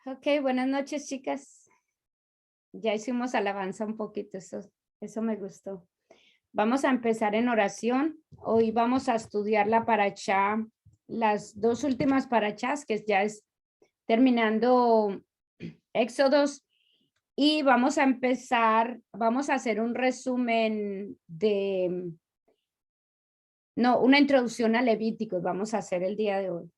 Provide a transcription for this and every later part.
Ok, buenas noches, chicas. Ya hicimos alabanza un poquito, eso me gustó. Vamos a empezar en oración. Hoy vamos a estudiar la parachá, las dos últimas parachás, que ya es terminando Éxodos, y vamos a empezar, vamos a hacer un resumen una introducción a Levíticos, vamos a hacer el día de hoy.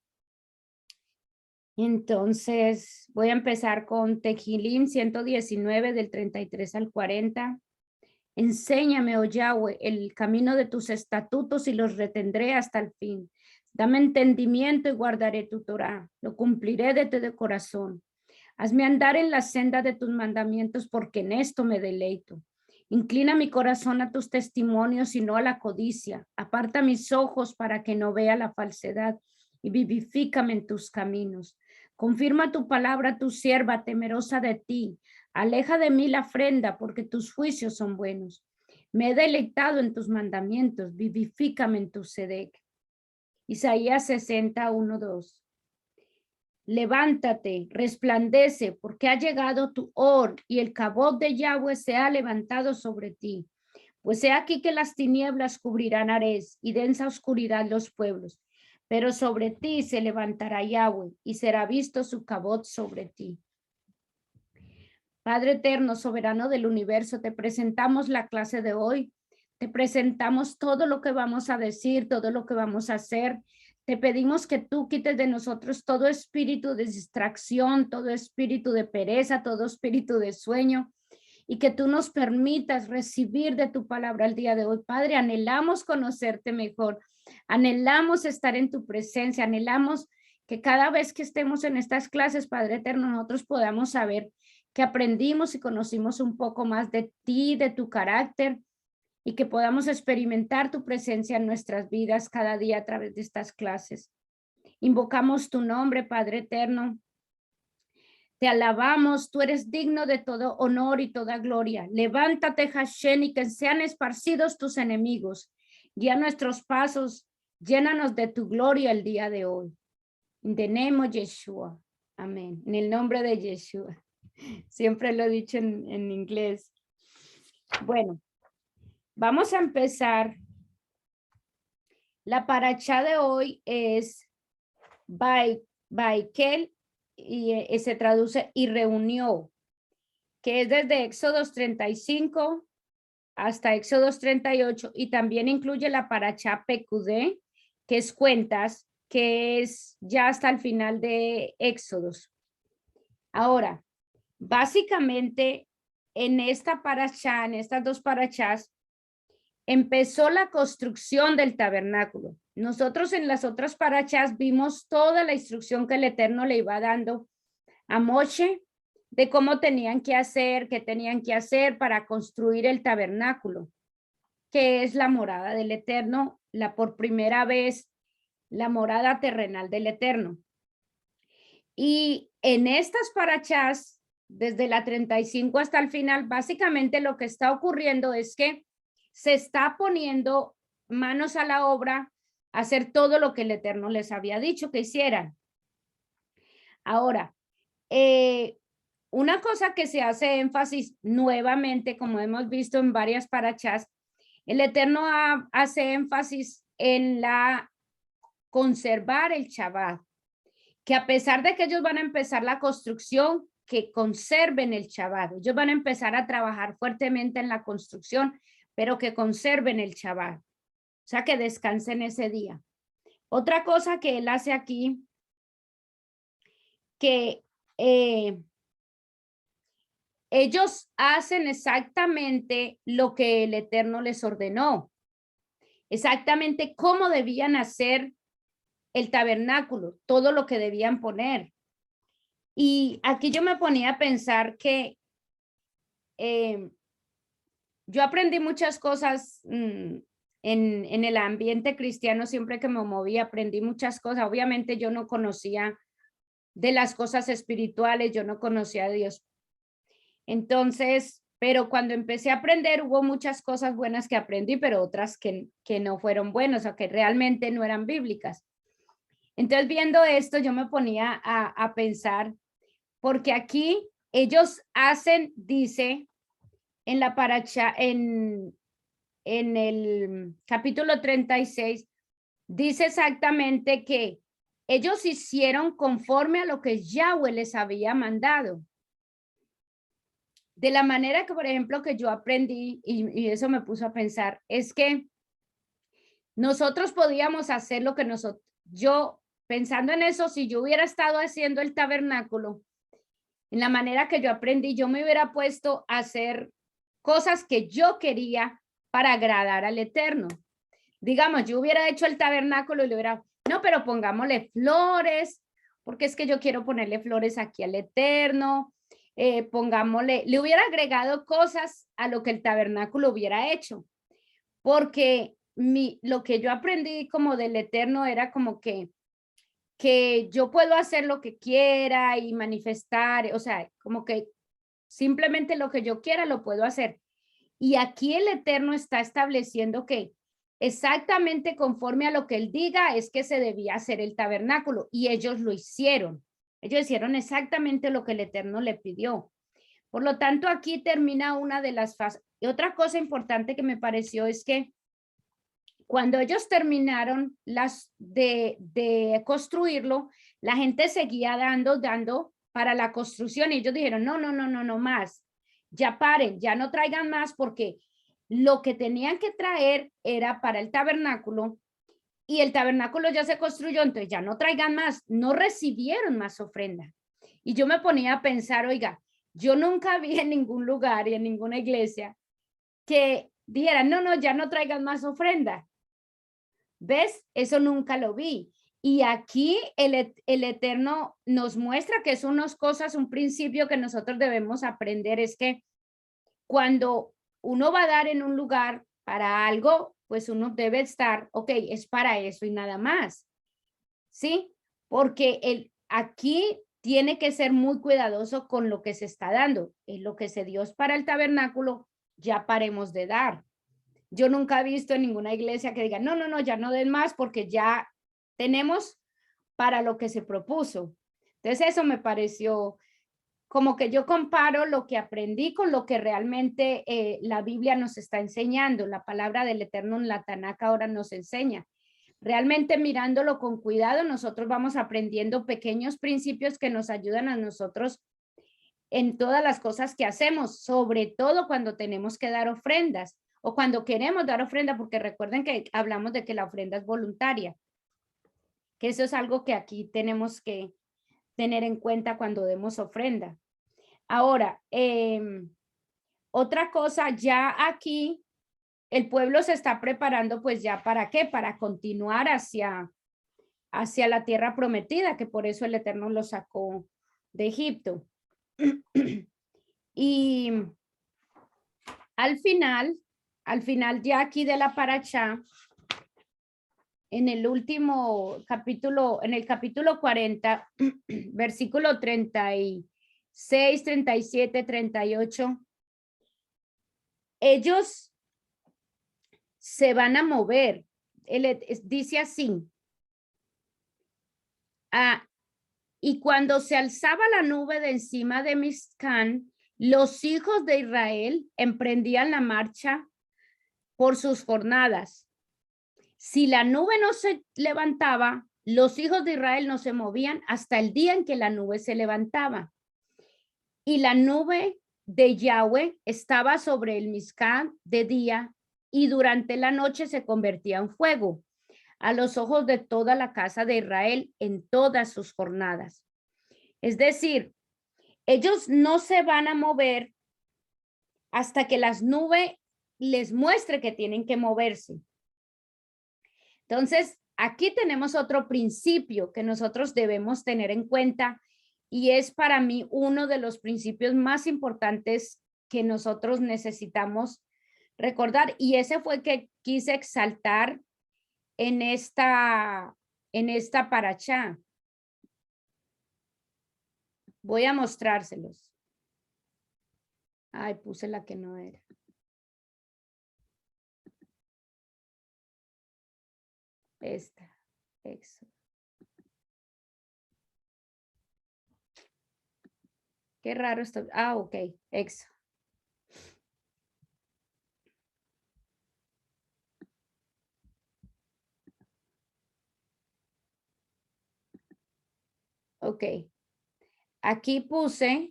Entonces, voy a empezar con Tehilim 119 del 33 al 40. Enséñame, oh Yahweh, el camino de tus estatutos y los retendré hasta el fin. Dame entendimiento y guardaré tu Torah. Lo cumpliré de todo corazón. Hazme andar en la senda de tus mandamientos, porque en esto me deleito. Inclina mi corazón a tus testimonios y no a la codicia. Aparta mis ojos para que no vea la falsedad y vivifícame en tus caminos. Confirma tu palabra, tu sierva, temerosa de ti. Aleja de mí la afrenta, porque tus juicios son buenos. Me he deleitado en tus mandamientos, vivifícame en tu sedec. Isaías 61:2. Levántate, resplandece, porque ha llegado tu hor y el cabot de Yahweh se ha levantado sobre ti. Pues he aquí que las tinieblas cubrirán Ares y densa oscuridad los pueblos, pero sobre ti se levantará Yahweh y será visto su cabot sobre ti. Padre eterno, soberano del universo, te presentamos la clase de hoy. Te presentamos todo lo que vamos a decir, todo lo que vamos a hacer. Te pedimos que tú quites de nosotros todo espíritu de distracción, todo espíritu de pereza, todo espíritu de sueño, y que tú nos permitas recibir de tu palabra el día de hoy. Padre, anhelamos conocerte mejor, anhelamos estar en tu presencia, anhelamos que cada vez que estemos en estas clases, Padre eterno, nosotros podamos saber que aprendimos y conocimos un poco más de ti, de tu carácter, y que podamos experimentar tu presencia en nuestras vidas cada día a través de estas clases. Invocamos tu nombre, Padre eterno. Te alabamos, tú eres digno de todo honor y toda gloria. Levántate, Hashem, y que sean esparcidos tus enemigos. Guía nuestros pasos, llénanos de tu gloria el día de hoy. In the name of Yeshua. Amén. En el nombre de Yeshua. Siempre lo he dicho en inglés. Bueno, vamos a empezar. La parachá de hoy es Baikel y se traduce y reunió, que es desde Éxodos 35 hasta Éxodos 38 y también incluye la parachá Pekudé, que es cuentas, que es ya hasta el final de Éxodos. Ahora, básicamente en esta parachá, en estas dos parachás, empezó la construcción del tabernáculo. Nosotros en las otras parachás vimos toda la instrucción que el Eterno le iba dando a Moshe de cómo tenían que hacer, qué tenían que hacer para construir el tabernáculo, que es la morada del Eterno, por primera vez, la morada terrenal del Eterno. Y en estas parachás, desde la 35 hasta el final, básicamente lo que está ocurriendo es que se está poniendo manos a la obra a hacer todo lo que el Eterno les había dicho que hicieran. Ahora, una cosa que se hace énfasis nuevamente, como hemos visto en varias parachás, el Eterno hace énfasis en conservar el Shabbat, que a pesar de que ellos van a empezar la construcción, que conserven el Shabbat. Ellos van a empezar a trabajar fuertemente en la construcción, pero que conserven el Shabbat. O sea, que descansen ese día. Otra cosa que él hace aquí, que ellos hacen exactamente lo que el Eterno les ordenó, exactamente cómo debían hacer el tabernáculo, todo lo que debían poner. Y aquí yo me ponía a pensar que yo aprendí muchas cosas en el ambiente cristiano, siempre que me moví, aprendí muchas cosas. Obviamente yo no conocía de las cosas espirituales, yo no conocía a Dios. Entonces, pero cuando empecé a aprender, hubo muchas cosas buenas que aprendí, pero otras que no fueron buenas o que realmente no eran bíblicas. Entonces, viendo esto, yo me ponía a pensar porque aquí ellos hacen, dice, en la paracha, en el capítulo 36, dice exactamente que ellos hicieron conforme a lo que Yahweh les había mandado. De la manera que, por ejemplo, que yo aprendí, y eso me puso a pensar, es que nosotros podíamos hacer lo que yo pensando en eso, si yo hubiera estado haciendo el tabernáculo, en la manera que yo aprendí, yo me hubiera puesto a hacer cosas que yo quería para agradar al Eterno. Digamos, yo hubiera hecho el tabernáculo y le hubiera, no, pero pongámosle flores, porque es que yo quiero ponerle flores aquí al Eterno, pongámosle, le hubiera agregado cosas a lo que el tabernáculo hubiera hecho, porque lo que yo aprendí como del Eterno era como que yo puedo hacer lo que quiera y manifestar, o sea, como que simplemente lo que yo quiera lo puedo hacer. Y aquí el Eterno está estableciendo que exactamente conforme a lo que él diga es que se debía hacer el tabernáculo, y ellos lo hicieron. Ellos hicieron exactamente lo que el Eterno le pidió. Por lo tanto, aquí termina una de las fases. Y otra cosa importante que me pareció es que cuando ellos terminaron de construirlo, la gente seguía dando para la construcción, y ellos dijeron, no más, ya paren, ya no traigan más, porque lo que tenían que traer era para el tabernáculo, y el tabernáculo ya se construyó, entonces ya no traigan más, no recibieron más ofrenda. Y yo me ponía a pensar, oiga, yo nunca vi en ningún lugar y en ninguna iglesia que dijeran, no, ya no traigan más ofrenda. ¿Ves? Eso nunca lo vi. Y aquí el Eterno nos muestra que es unas cosas, un principio que nosotros debemos aprender, es que cuando uno va a dar en un lugar para algo, pues uno debe estar, ok, es para eso y nada más. ¿Sí? Porque aquí tiene que ser muy cuidadoso con lo que se está dando. Es lo que se dio para el tabernáculo, ya paremos de dar. Yo nunca he visto en ninguna iglesia que diga, no, ya no den más porque ya tenemos para lo que se propuso. Entonces eso me pareció como que yo comparo lo que aprendí con lo que realmente la Biblia nos está enseñando. La palabra del Eterno en la Tanakh ahora nos enseña. Realmente mirándolo con cuidado, nosotros vamos aprendiendo pequeños principios que nos ayudan a nosotros en todas las cosas que hacemos, sobre todo cuando tenemos que dar ofrendas o cuando queremos dar ofrenda, porque recuerden que hablamos de que la ofrenda es voluntaria, que eso es algo que aquí tenemos que tener en cuenta cuando demos ofrenda. Ahora, otra cosa, ya aquí el pueblo se está preparando pues ya para qué, para continuar hacia la tierra prometida, que por eso el Eterno lo sacó de Egipto. Y al final ya aquí de la paracha, en el último capítulo, en el capítulo 40, versículo 36, 37, 38, ellos se van a mover. Dice así, y cuando se alzaba la nube de encima de Mizcán, los hijos de Israel emprendían la marcha por sus jornadas. Si la nube no se levantaba, los hijos de Israel no se movían hasta el día en que la nube se levantaba. Y la nube de Yahweh estaba sobre el Mizcán de día, y durante la noche se convertía en fuego a los ojos de toda la casa de Israel en todas sus jornadas. Es decir, ellos no se van a mover hasta que las nubes les muestre que tienen que moverse. Entonces, aquí tenemos otro principio que nosotros debemos tener en cuenta, y es para mí uno de los principios más importantes que nosotros necesitamos recordar, y ese fue que quise exaltar en esta paracha. Voy a mostrárselos. Ay, puse la que no era. Esta, Éxodo. Qué raro esto. Ah, ok. Éxodo. Ok. Aquí puse.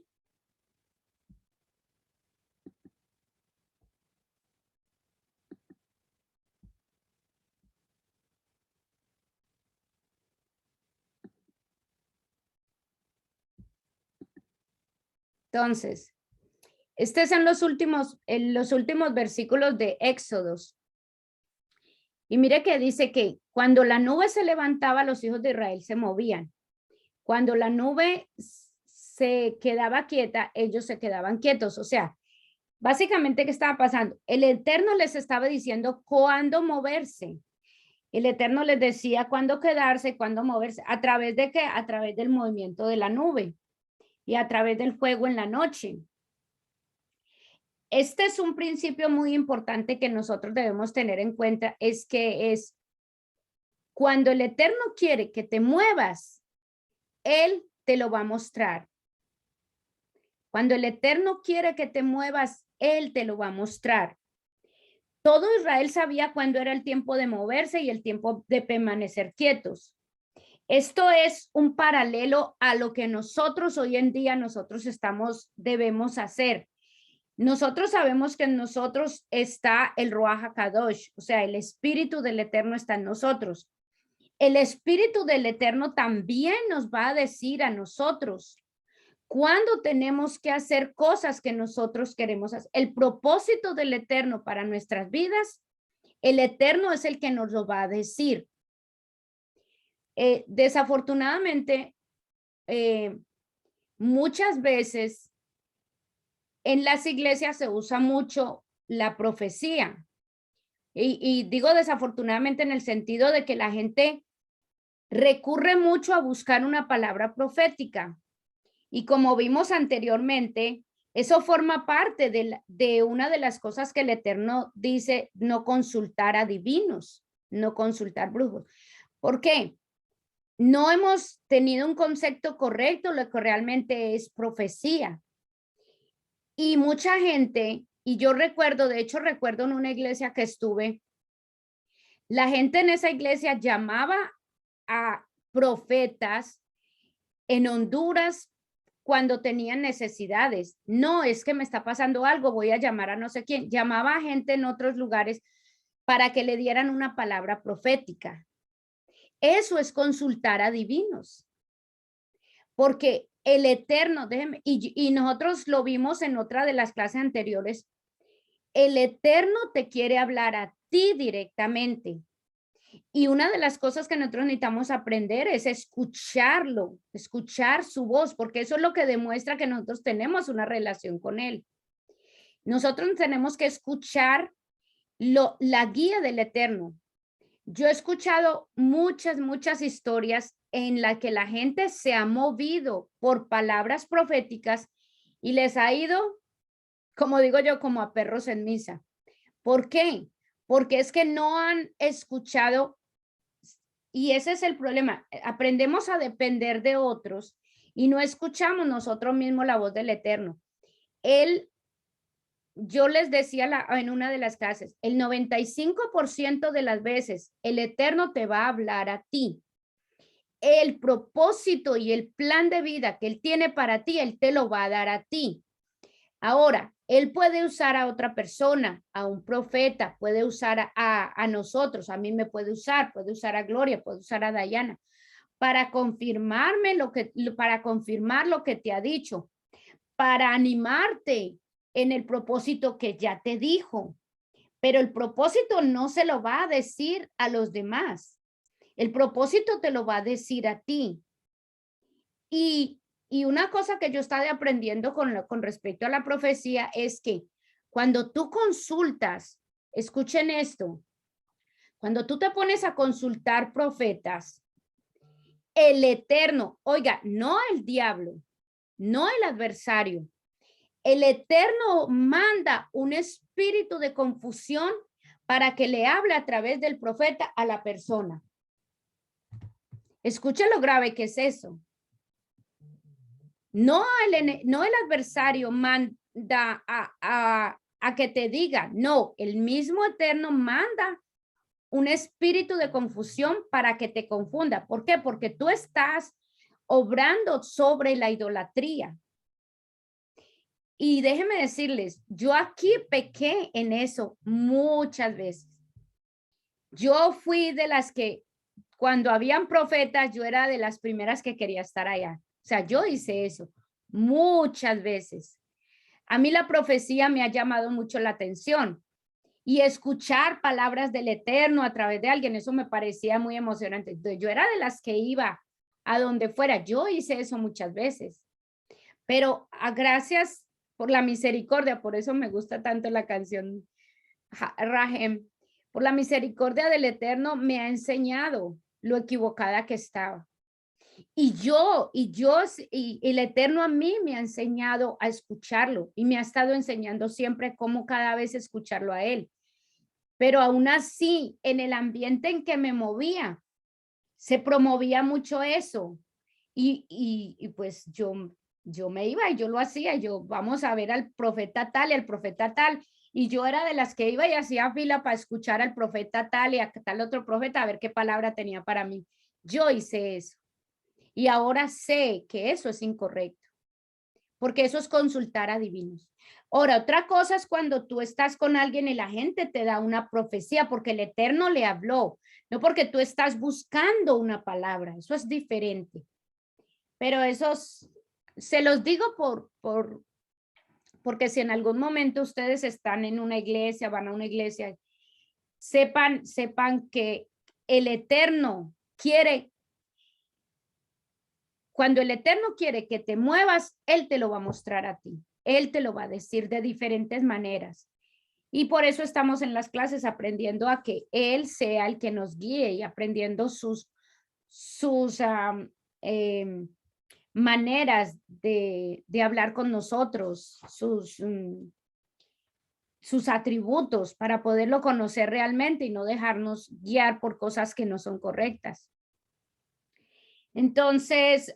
Entonces, estos son los últimos versículos de Éxodos. Y mire que dice que cuando la nube se levantaba, los hijos de Israel se movían. Cuando la nube se quedaba quieta, ellos se quedaban quietos. O sea, básicamente, ¿qué estaba pasando? El Eterno les estaba diciendo cuándo moverse. El Eterno les decía cuándo quedarse, cuándo moverse. ¿A través de qué? A través del movimiento de la nube y a través del fuego en la noche. Este es un principio muy importante que nosotros debemos tener en cuenta, es que es cuando el Eterno quiere que te muevas, Él te lo va a mostrar. Cuando el Eterno quiere que te muevas, Él te lo va a mostrar. Todo Israel sabía cuándo era el tiempo de moverse y el tiempo de permanecer quietos. Esto es un paralelo a lo que nosotros hoy en día debemos hacer. Nosotros sabemos que en nosotros está el Ruach HaKadosh, o sea, el Espíritu del Eterno está en nosotros. El Espíritu del Eterno también nos va a decir a nosotros cuándo tenemos que hacer cosas que nosotros queremos hacer. El propósito del Eterno para nuestras vidas, el Eterno es el que nos lo va a decir. Desafortunadamente, muchas veces en las iglesias se usa mucho la profecía. Y digo desafortunadamente en el sentido de que la gente recurre mucho a buscar una palabra profética. Y como vimos anteriormente, eso forma parte de una de las cosas que el Eterno dice, no consultar a divinos, no consultar brujos. ¿Por qué? No hemos tenido un concepto correcto de lo que realmente es profecía. Y mucha gente, y yo recuerdo, de hecho recuerdo en una iglesia que estuve, la gente en esa iglesia llamaba a profetas en Honduras cuando tenían necesidades. No, es que me está pasando algo, voy a llamar a no sé quién. Llamaba a gente en otros lugares para que le dieran una palabra profética. Eso es consultar a divinos. Porque el Eterno, déjeme, y nosotros lo vimos en otra de las clases anteriores, el Eterno te quiere hablar a ti directamente. Y una de las cosas que nosotros necesitamos aprender es escucharlo, escuchar su voz, porque eso es lo que demuestra que nosotros tenemos una relación con él. Nosotros tenemos que escuchar la guía del Eterno. Yo he escuchado muchas historias en las que la gente se ha movido por palabras proféticas y les ha ido, como digo yo, como a perros en misa. ¿Por qué? Porque es que no han escuchado, y ese es el problema. Aprendemos a depender de otros y no escuchamos nosotros mismos la voz del Eterno. Yo les decía en una de las clases, el 95% de las veces el Eterno te va a hablar a ti. El propósito y el plan de vida que Él tiene para ti, Él te lo va a dar a ti. Ahora, Él puede usar a otra persona, a un profeta, puede usar a nosotros, a mí me puede usar a Gloria, puede usar a Dayana, para confirmar lo que te ha dicho, para animarte en el propósito que ya te dijo. Pero el propósito no se lo va a decir a los demás. El propósito te lo va a decir a ti. Y una cosa que yo estaba aprendiendo con respecto a la profecía es que cuando tú consultas, escuchen esto, cuando tú te pones a consultar profetas, el Eterno, oiga, no el diablo, no el adversario, el Eterno manda un espíritu de confusión para que le hable a través del profeta a la persona. Escuchen lo grave que es eso. No no el adversario manda a que te diga, no, el mismo Eterno manda un espíritu de confusión para que te confunda. ¿Por qué? Porque tú estás obrando sobre la idolatría. Y déjenme decirles, yo aquí pequé en eso muchas veces. Yo fui de las que cuando habían profetas, yo era de las primeras que quería estar allá. O sea, yo hice eso muchas veces. A mí la profecía me ha llamado mucho la atención y escuchar palabras del Eterno a través de alguien, eso me parecía muy emocionante. Entonces, yo era de las que iba a donde fuera. Yo hice eso muchas veces, pero gracias por la misericordia, por eso me gusta tanto la canción Rahem, por la misericordia del Eterno me ha enseñado lo equivocada que estaba. Y el Eterno a mí me ha enseñado a escucharlo y me ha estado enseñando siempre cómo cada vez escucharlo a él. Pero aún así, en el ambiente en que me movía, se promovía mucho eso. Y pues yo me iba y yo lo hacía. Yo, vamos a ver al profeta tal y al profeta tal. Y yo era de las que iba y hacía fila para escuchar al profeta tal y a tal otro profeta, a ver qué palabra tenía para mí. Yo hice eso. Y ahora sé que eso es incorrecto, porque eso es consultar a divinos. Ahora, otra cosa es cuando tú estás con alguien y la gente te da una profecía porque el Eterno le habló, no porque tú estás buscando una palabra, eso es diferente. Pero se los digo porque si en algún momento ustedes están en una iglesia, van a una iglesia, sepan que el Eterno quiere. Cuando el Eterno quiere que te muevas, Él te lo va a mostrar a ti. Él te lo va a decir de diferentes maneras. Y por eso estamos en las clases aprendiendo a que Él sea el que nos guíe y aprendiendo sus maneras de hablar con nosotros, sus atributos para poderlo conocer realmente y no dejarnos guiar por cosas que no son correctas. Entonces,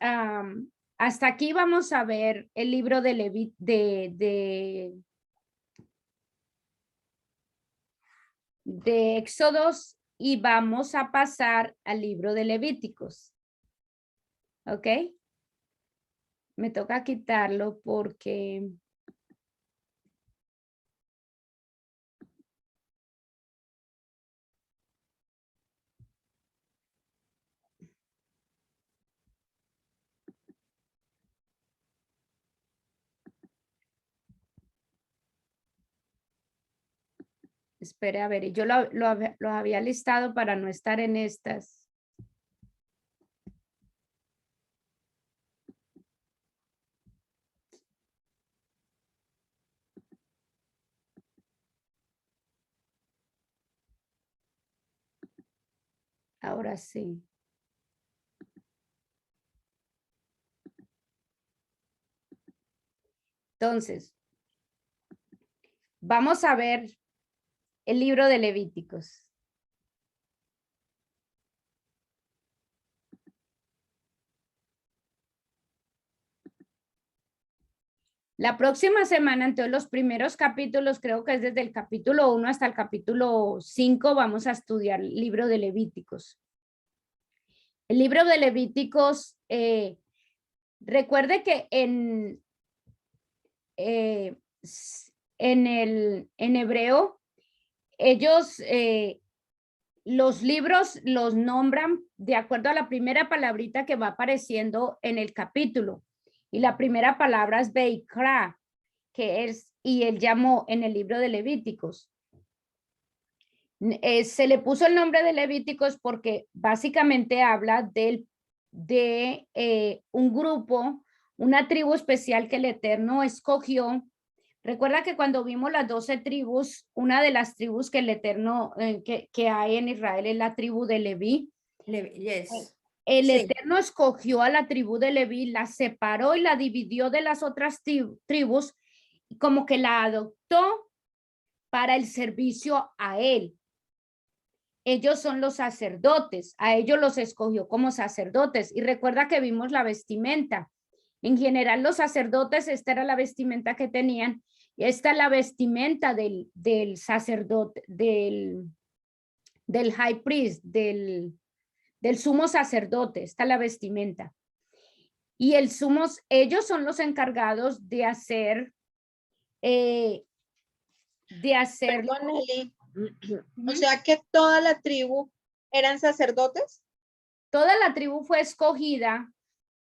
hasta aquí vamos a ver el libro de Éxodos y vamos a pasar al libro de Levíticos. ¿Ok? Me toca quitarlo porque... Espere, a ver, yo lo había listado para no estar en estas. Ahora sí. Entonces, vamos a ver el libro de Levíticos. La próxima semana, entonces los primeros capítulos, creo que es desde el capítulo 1 hasta el capítulo 5, vamos a estudiar el libro de Levíticos. El libro de Levíticos, recuerde que en hebreo, ellos los libros los nombran de acuerdo a la primera palabrita que va apareciendo en el capítulo. Y la primera palabra es Beikra, que es, y él llamó en el libro de Levíticos. Se le puso el nombre de Levíticos porque básicamente habla de un grupo, una tribu especial que el Eterno escogió. Recuerda que cuando vimos las 12 tribus, una de las tribus que el Eterno, que hay en Israel es la tribu de Leví. Yes. El Sí. Eterno escogió a la tribu de Leví, la separó y la dividió de las otras tribus, como que la adoptó para el servicio a él. Ellos son los sacerdotes, a ellos los escogió como sacerdotes. Y recuerda que vimos la vestimenta. En general, los sacerdotes, esta era la vestimenta que tenían, y esta es la vestimenta del sacerdote, del high priest, del sumo sacerdote, esta es la vestimenta. Y ellos son los encargados de hacer, Perdón, Nelly. O sea que toda la tribu eran sacerdotes. Toda la tribu fue escogida,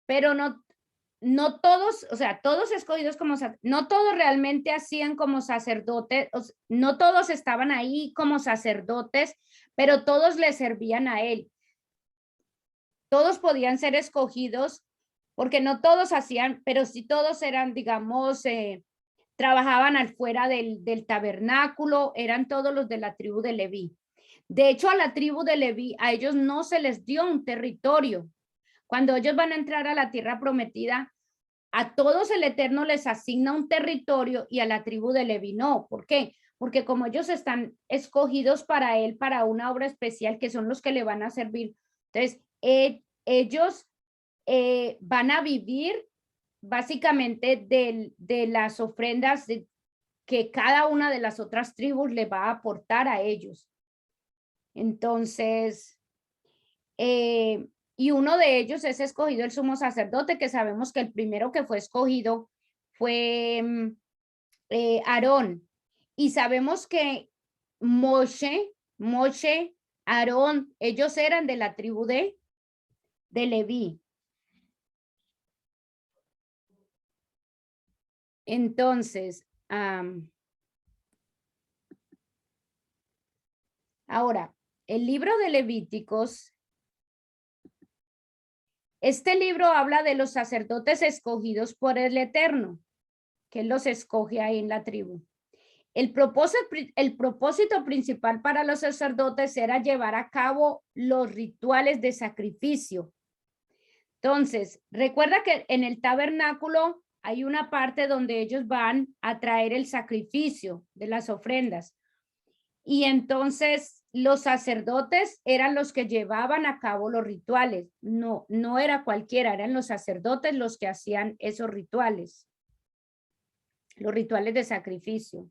pero no todos, o sea, todos escogidos como, no todos realmente hacían como sacerdotes, no todos estaban ahí como sacerdotes, pero todos le servían a él. Todos podían ser escogidos, porque no todos hacían, pero sí todos eran, digamos, trabajaban afuera del tabernáculo, eran todos los de la tribu de Leví. De hecho, a la tribu de Leví, a ellos no se les dio un territorio. Cuando ellos van a entrar a la tierra prometida, a todos el Eterno les asigna un territorio y a la tribu de Leví no. ¿Por qué? Porque como ellos están escogidos para él, para una obra especial, que son los que le van a servir. Entonces, ellos van a vivir básicamente de las ofrendas que cada una de las otras tribus le va a aportar a ellos. Entonces, y uno de ellos es escogido el sumo sacerdote, que sabemos que el primero que fue escogido fue Aarón. Y sabemos que Moshe, Aarón, ellos eran de la tribu de Leví. Entonces, ahora, el libro de Levíticos, este libro habla de los sacerdotes escogidos por el Eterno, que él los escoge ahí en la tribu. El propósito principal para los sacerdotes era llevar a cabo los rituales de sacrificio. Entonces, recuerda que en el tabernáculo hay una parte donde ellos van a traer el sacrificio de las ofrendas. Y entonces los sacerdotes eran los que llevaban a cabo los rituales. No era cualquiera, eran los sacerdotes los que hacían esos rituales. Los rituales de sacrificio.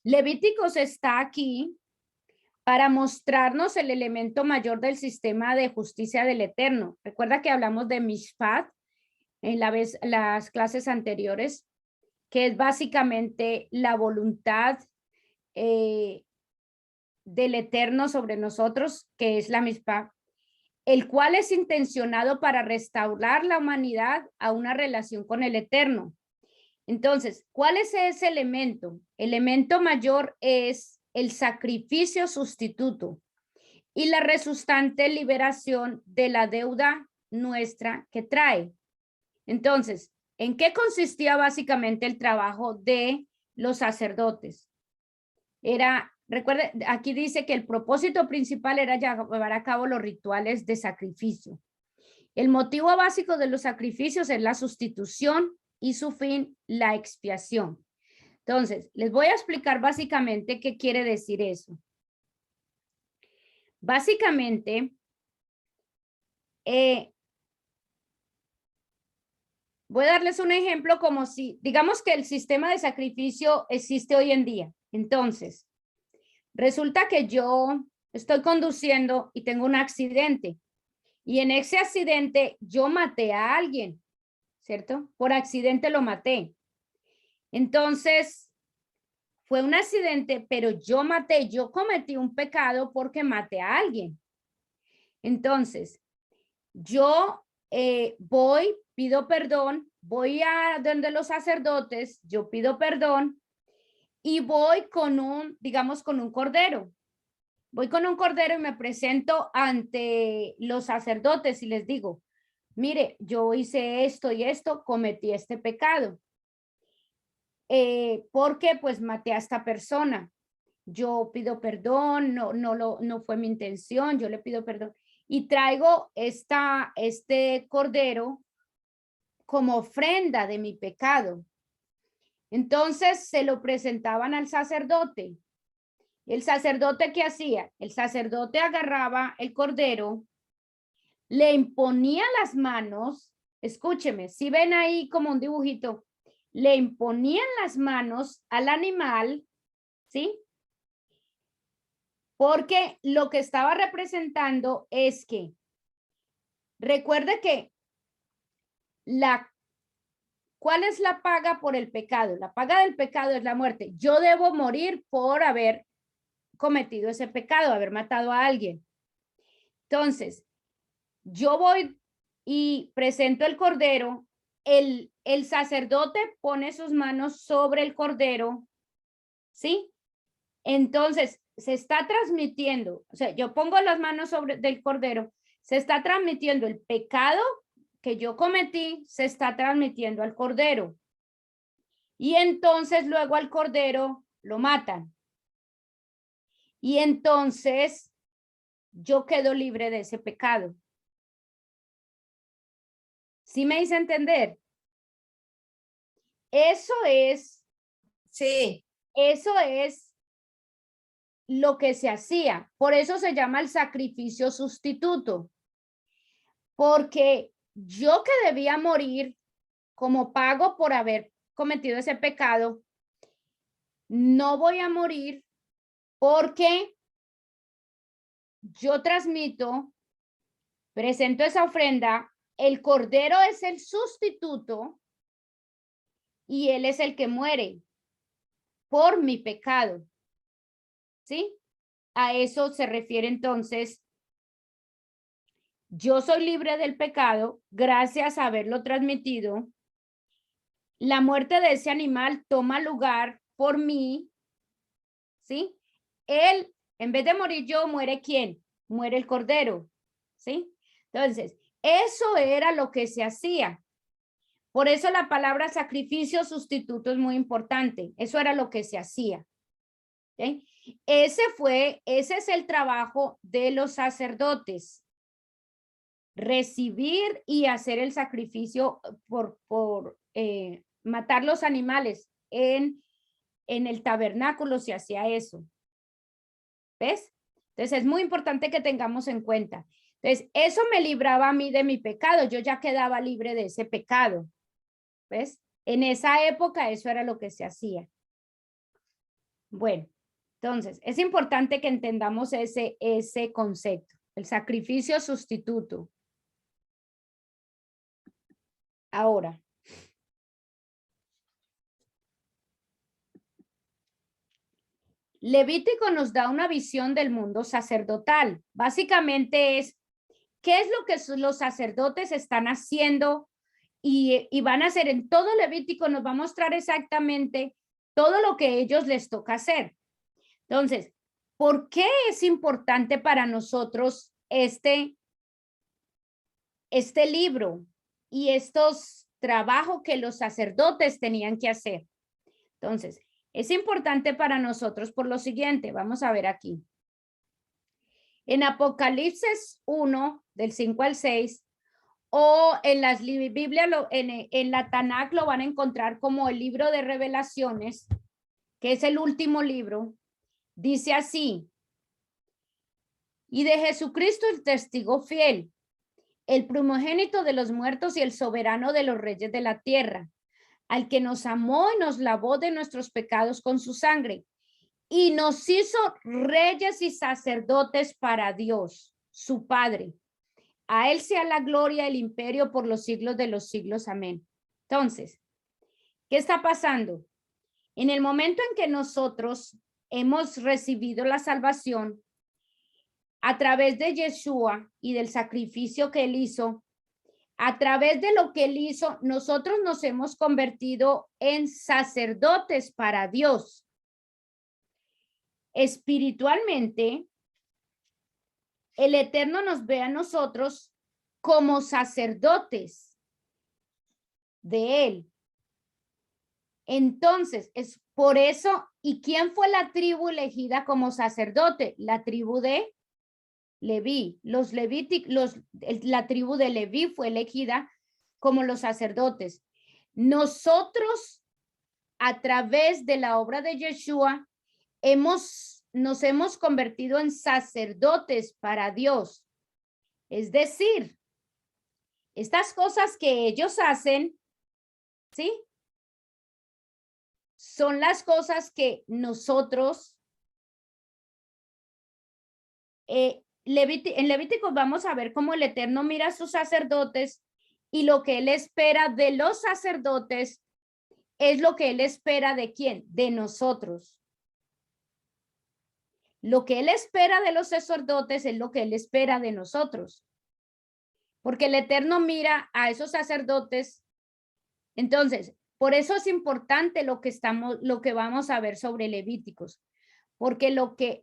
Levíticos está aquí para mostrarnos el elemento mayor del sistema de justicia del Eterno. Recuerda que hablamos de Mishpat en las clases anteriores, que es básicamente la voluntad del Eterno sobre nosotros, que es la Mishpat, el cual es intencionado para restaurar la humanidad a una relación con el Eterno. Entonces, ¿cuál es ese elemento? El elemento mayor es el sacrificio sustituto y la resultante liberación de la deuda nuestra que trae. Entonces, ¿en qué consistía básicamente el trabajo de los sacerdotes? Recuerde, aquí dice que el propósito principal era llevar a cabo los rituales de sacrificio. El motivo básico de los sacrificios es la sustitución y su fin, la expiación. Entonces, les voy a explicar básicamente qué quiere decir eso. Básicamente, voy a darles un ejemplo como si, digamos que el sistema de sacrificio existe hoy en día. Entonces, resulta que yo estoy conduciendo y tengo un accidente. Y en ese accidente yo maté a alguien, ¿cierto? Por accidente lo maté. Entonces, fue un accidente, pero yo cometí un pecado porque maté a alguien. Entonces, yo pido perdón, voy a donde los sacerdotes, yo pido perdón y voy digamos, con un cordero. Voy con un cordero y me presento ante los sacerdotes y les digo, mire, yo hice esto y esto, cometí este pecado. Porque pues maté a esta persona. Yo pido perdón, no fue mi intención, yo le pido perdón. Y traigo este cordero como ofrenda de mi pecado. Entonces se lo presentaban al sacerdote. ¿El sacerdote qué hacía? El sacerdote agarraba el cordero, le imponía las manos escúcheme, si ven ahí como un dibujito, le imponían las manos al animal, ¿sí? Porque lo que estaba representando es que, recuerde que ¿cuál es la paga por el pecado? La paga del pecado es la muerte. Yo debo morir por haber cometido ese pecado, haber matado a alguien. Entonces, yo voy y presento el cordero, el sacerdote pone sus manos sobre el cordero, ¿sí? Entonces, se está transmitiendo, o sea, yo pongo las manos sobre del cordero, se está transmitiendo el pecado que yo cometí, se está transmitiendo al cordero. Y entonces luego al cordero lo matan. Y entonces yo quedo libre de ese pecado. ¿Sí me hice entender? Eso es lo que se hacía. Por eso se llama el sacrificio sustituto. Porque yo que debía morir como pago por haber cometido ese pecado, no voy a morir porque yo transmito, presento esa ofrenda, el cordero es el sustituto y él es el que muere por mi pecado. ¿Sí? A eso se refiere entonces, yo soy libre del pecado gracias a haberlo transmitido. La muerte de ese animal toma lugar por mí, ¿sí? Él, en vez de morir yo, muere ¿quién? Muere el cordero, ¿sí? Entonces, eso era lo que se hacía. Por eso la palabra sacrificio sustituto es muy importante. Eso era lo que se hacía. ¿Sí? Ese es el trabajo de los sacerdotes. Recibir y hacer el sacrificio por matar los animales. En el tabernáculo se hacía eso. ¿Ves? Entonces es muy importante que tengamos en cuenta. Entonces, eso me libraba a mí de mi pecado. Yo ya quedaba libre de ese pecado. ¿Ves? En esa época eso era lo que se hacía. Bueno, entonces es importante que entendamos ese concepto, el sacrificio sustituto. Ahora, Levítico nos da una visión del mundo sacerdotal. Básicamente es, ¿qué es lo que los sacerdotes están haciendo y van a hacer? En todo Levítico nos va a mostrar exactamente todo lo que a ellos les toca hacer. Entonces, ¿por qué es importante para nosotros este libro y estos trabajos que los sacerdotes tenían que hacer? Entonces, es importante para nosotros por lo siguiente, vamos a ver aquí. En Apocalipsis 1, del 5 al 6, o en las Biblias, en la Tanakh lo van a encontrar como el libro de Revelaciones, que es el último libro. Dice así: y de Jesucristo el testigo fiel, el primogénito de los muertos y el soberano de los reyes de la tierra, al que nos amó y nos lavó de nuestros pecados con su sangre, y nos hizo reyes y sacerdotes para Dios, su Padre. A él sea la gloria, el imperio por los siglos de los siglos. Amén. Entonces, ¿qué está pasando? En el momento en que nosotros hemos recibido la salvación a través de Yeshua y del sacrificio que él hizo, a través de lo que él hizo, nosotros nos hemos convertido en sacerdotes para Dios. Espiritualmente, el Eterno nos ve a nosotros como sacerdotes de él. Entonces, es por eso, ¿y quién fue la tribu elegida como sacerdote? La tribu de Leví. La tribu de Leví fue elegida como los sacerdotes. Nosotros, a través de la obra de Yeshua, nos hemos convertido en sacerdotes para Dios. Es decir, estas cosas que ellos hacen, ¿sí? Son las cosas que nosotros, en Levíticos vamos a ver cómo el Eterno mira a sus sacerdotes y lo que él espera de los sacerdotes es lo que él espera de quién, de nosotros. Lo que él espera de los sacerdotes es lo que él espera de nosotros. Porque el Eterno mira a esos sacerdotes. Entonces, por eso es importante lo que vamos a ver sobre Levíticos. Porque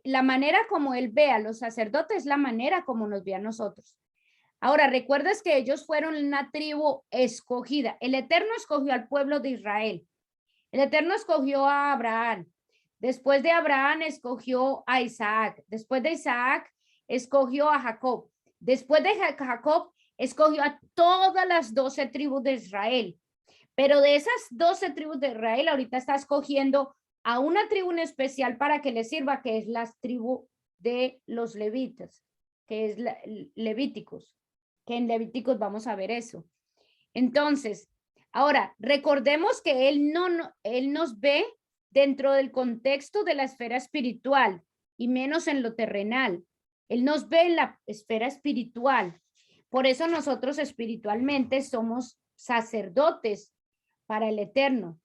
la manera como él ve a los sacerdotes es la manera como nos ve a nosotros. Ahora, recuerdas que ellos fueron una tribu escogida. El Eterno escogió al pueblo de Israel. El Eterno escogió a Abraham. Después de Abraham escogió a Isaac. Después de Isaac escogió a Jacob. Después de Jacob escogió a todas las 12 tribus de Israel. Pero de esas 12 tribus de Israel, ahorita está escogiendo a una tribu en especial para que le sirva, que es la tribu de los levitas, que es Levíticos, que en Levíticos vamos a ver eso. Entonces, ahora, recordemos que él nos ve dentro del contexto de la esfera espiritual y menos en lo terrenal. Él nos ve en la esfera espiritual. Por eso nosotros espiritualmente somos sacerdotes para el Eterno.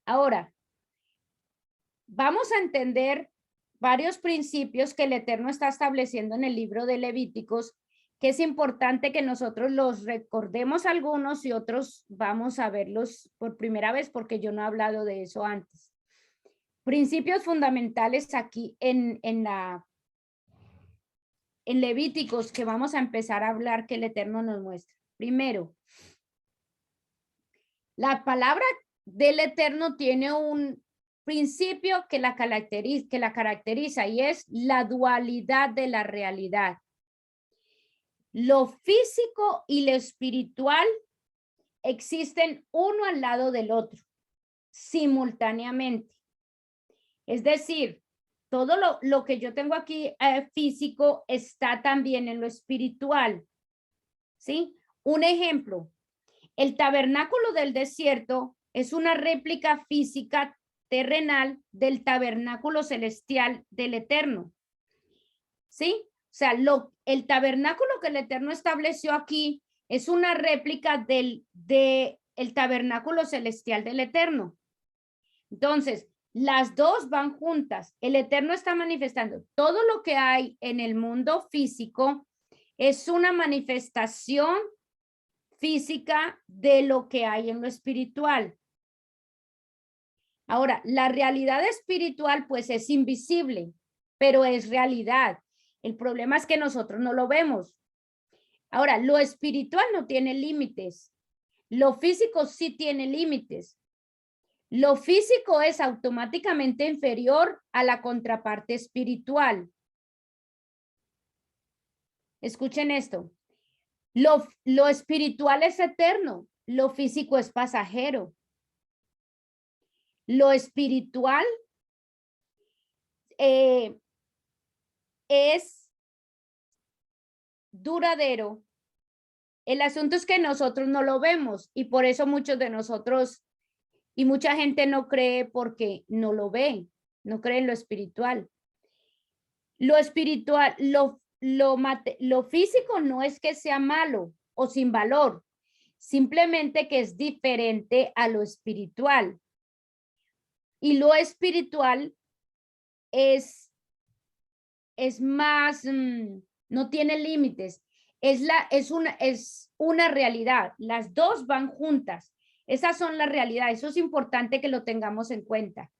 Ahora, vamos a entender varios principios que el Eterno está estableciendo en el libro de Levíticos, que es importante que nosotros los recordemos algunos y otros vamos a verlos por primera vez porque yo no he hablado de eso antes. Principios fundamentales aquí en Levíticos que vamos a empezar a hablar que el Eterno nos muestra. Primero, la palabra del Eterno tiene un principio que la caracteriza y es la dualidad de la realidad. Lo físico y lo espiritual existen uno al lado del otro, simultáneamente. Es decir, todo lo que yo tengo aquí físico está también en lo espiritual. ¿Sí? Un ejemplo, el tabernáculo del desierto es una réplica física terrenal del tabernáculo celestial del Eterno. ¿Sí? O sea, el tabernáculo que el Eterno estableció aquí es una réplica del tabernáculo celestial del Eterno. Entonces, las dos van juntas. El Eterno está manifestando todo lo que hay en el mundo físico es una manifestación física de lo que hay en lo espiritual. Ahora, la realidad espiritual pues es invisible, pero es realidad. El problema es que nosotros no lo vemos. Ahora, lo espiritual no tiene límites. Lo físico sí tiene límites. Lo físico es automáticamente inferior a la contraparte espiritual. Escuchen esto. Lo espiritual es eterno, lo físico es pasajero. Lo espiritual es duradero. El asunto es que nosotros no lo vemos y por eso muchos de nosotros y mucha gente no cree porque no lo ve, no cree en lo espiritual. Lo espiritual, lo físico no es que sea malo o sin valor, simplemente que es diferente a lo espiritual. Y lo espiritual es más, no tiene límites, es una realidad, las dos van juntas, esas son las realidades, eso es importante que lo tengamos en cuenta.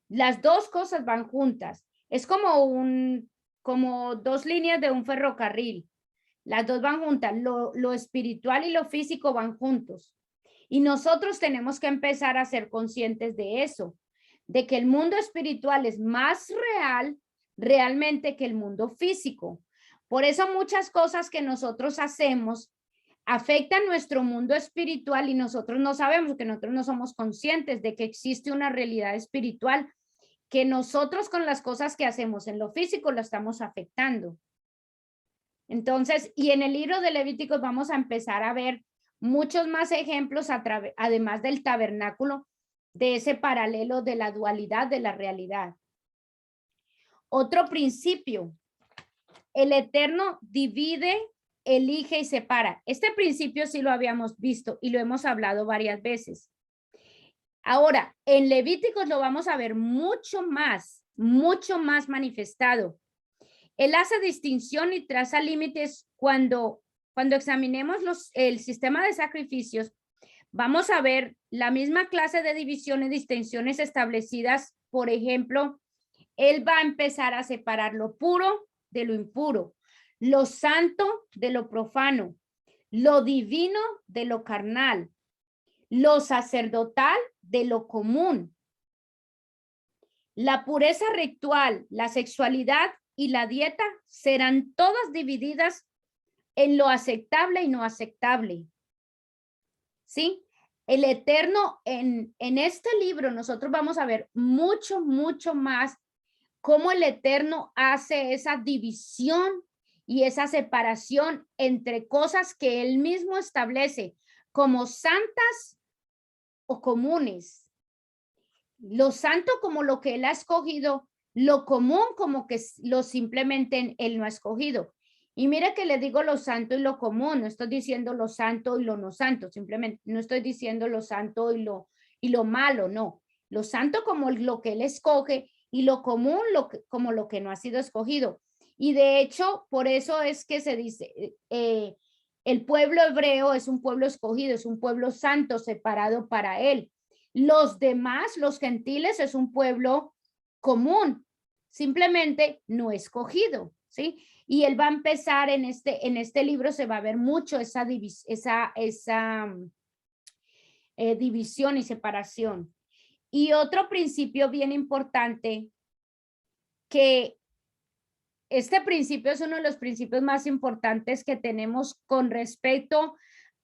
Las dos cosas van juntas, es como dos líneas de un ferrocarril, las dos van juntas, lo espiritual y lo físico van juntos. Y nosotros tenemos que empezar a ser conscientes de eso, de que el mundo espiritual es más real realmente que el mundo físico. Por eso muchas cosas que nosotros hacemos afectan nuestro mundo espiritual y nosotros no sabemos, que nosotros no somos conscientes de que existe una realidad espiritual que nosotros con las cosas que hacemos en lo físico lo estamos afectando. Entonces, y en el libro de Levíticos vamos a empezar a ver muchos más ejemplos, además del tabernáculo, de ese paralelo de la dualidad de la realidad. Otro principio, el Eterno divide, elige y separa. Este principio sí lo habíamos visto y lo hemos hablado varias veces. Ahora, en Levíticos lo vamos a ver mucho más manifestado. Él hace distinción y traza límites cuando examinemos el sistema de sacrificios. Vamos a ver la misma clase de división y distinciones establecidas. Por ejemplo, él va a empezar a separar lo puro de lo impuro, lo santo de lo profano, lo divino de lo carnal, lo sacerdotal de lo común, la pureza ritual, la sexualidad y la dieta serán todas divididas en lo aceptable y no aceptable. ¿Sí? El Eterno, en este libro nosotros vamos a ver mucho más cómo el Eterno hace esa división y esa separación entre cosas que él mismo establece como santas o comunes. Lo santo como lo que él ha escogido, lo común como que lo simplemente él no ha escogido. Y mire que le digo lo santo y lo común, no estoy diciendo lo santo y lo no santo, simplemente no estoy diciendo lo santo y lo malo, no. Lo santo como lo que él escoge y lo común como lo que no ha sido escogido. Y de hecho, por eso es que se dice, el pueblo hebreo es un pueblo escogido, es un pueblo santo separado para él. Los demás, los gentiles, es un pueblo común, simplemente no escogido, ¿sí? Y él va a empezar en este libro, se va a ver mucho esa división y separación. Y otro principio bien importante, que este principio es uno de los principios más importantes que tenemos con respecto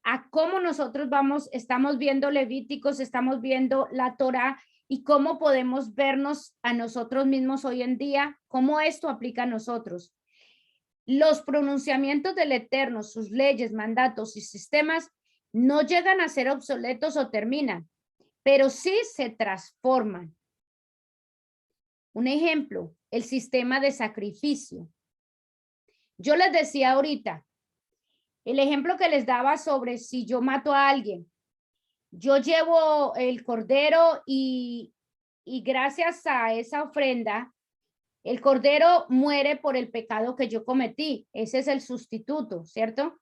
a cómo nosotros estamos viendo Levíticos, estamos viendo la Torá y cómo podemos vernos a nosotros mismos hoy en día, cómo esto aplica a nosotros. Los pronunciamientos del Eterno, sus leyes, mandatos y sistemas no llegan a ser obsoletos o terminan, pero sí se transforman. Un ejemplo, el sistema de sacrificio. Yo les decía ahorita, el ejemplo que les daba sobre si yo mato a alguien, yo llevo el cordero y gracias a esa ofrenda, el cordero muere por el pecado que yo cometí. Ese es el sustituto, ¿cierto?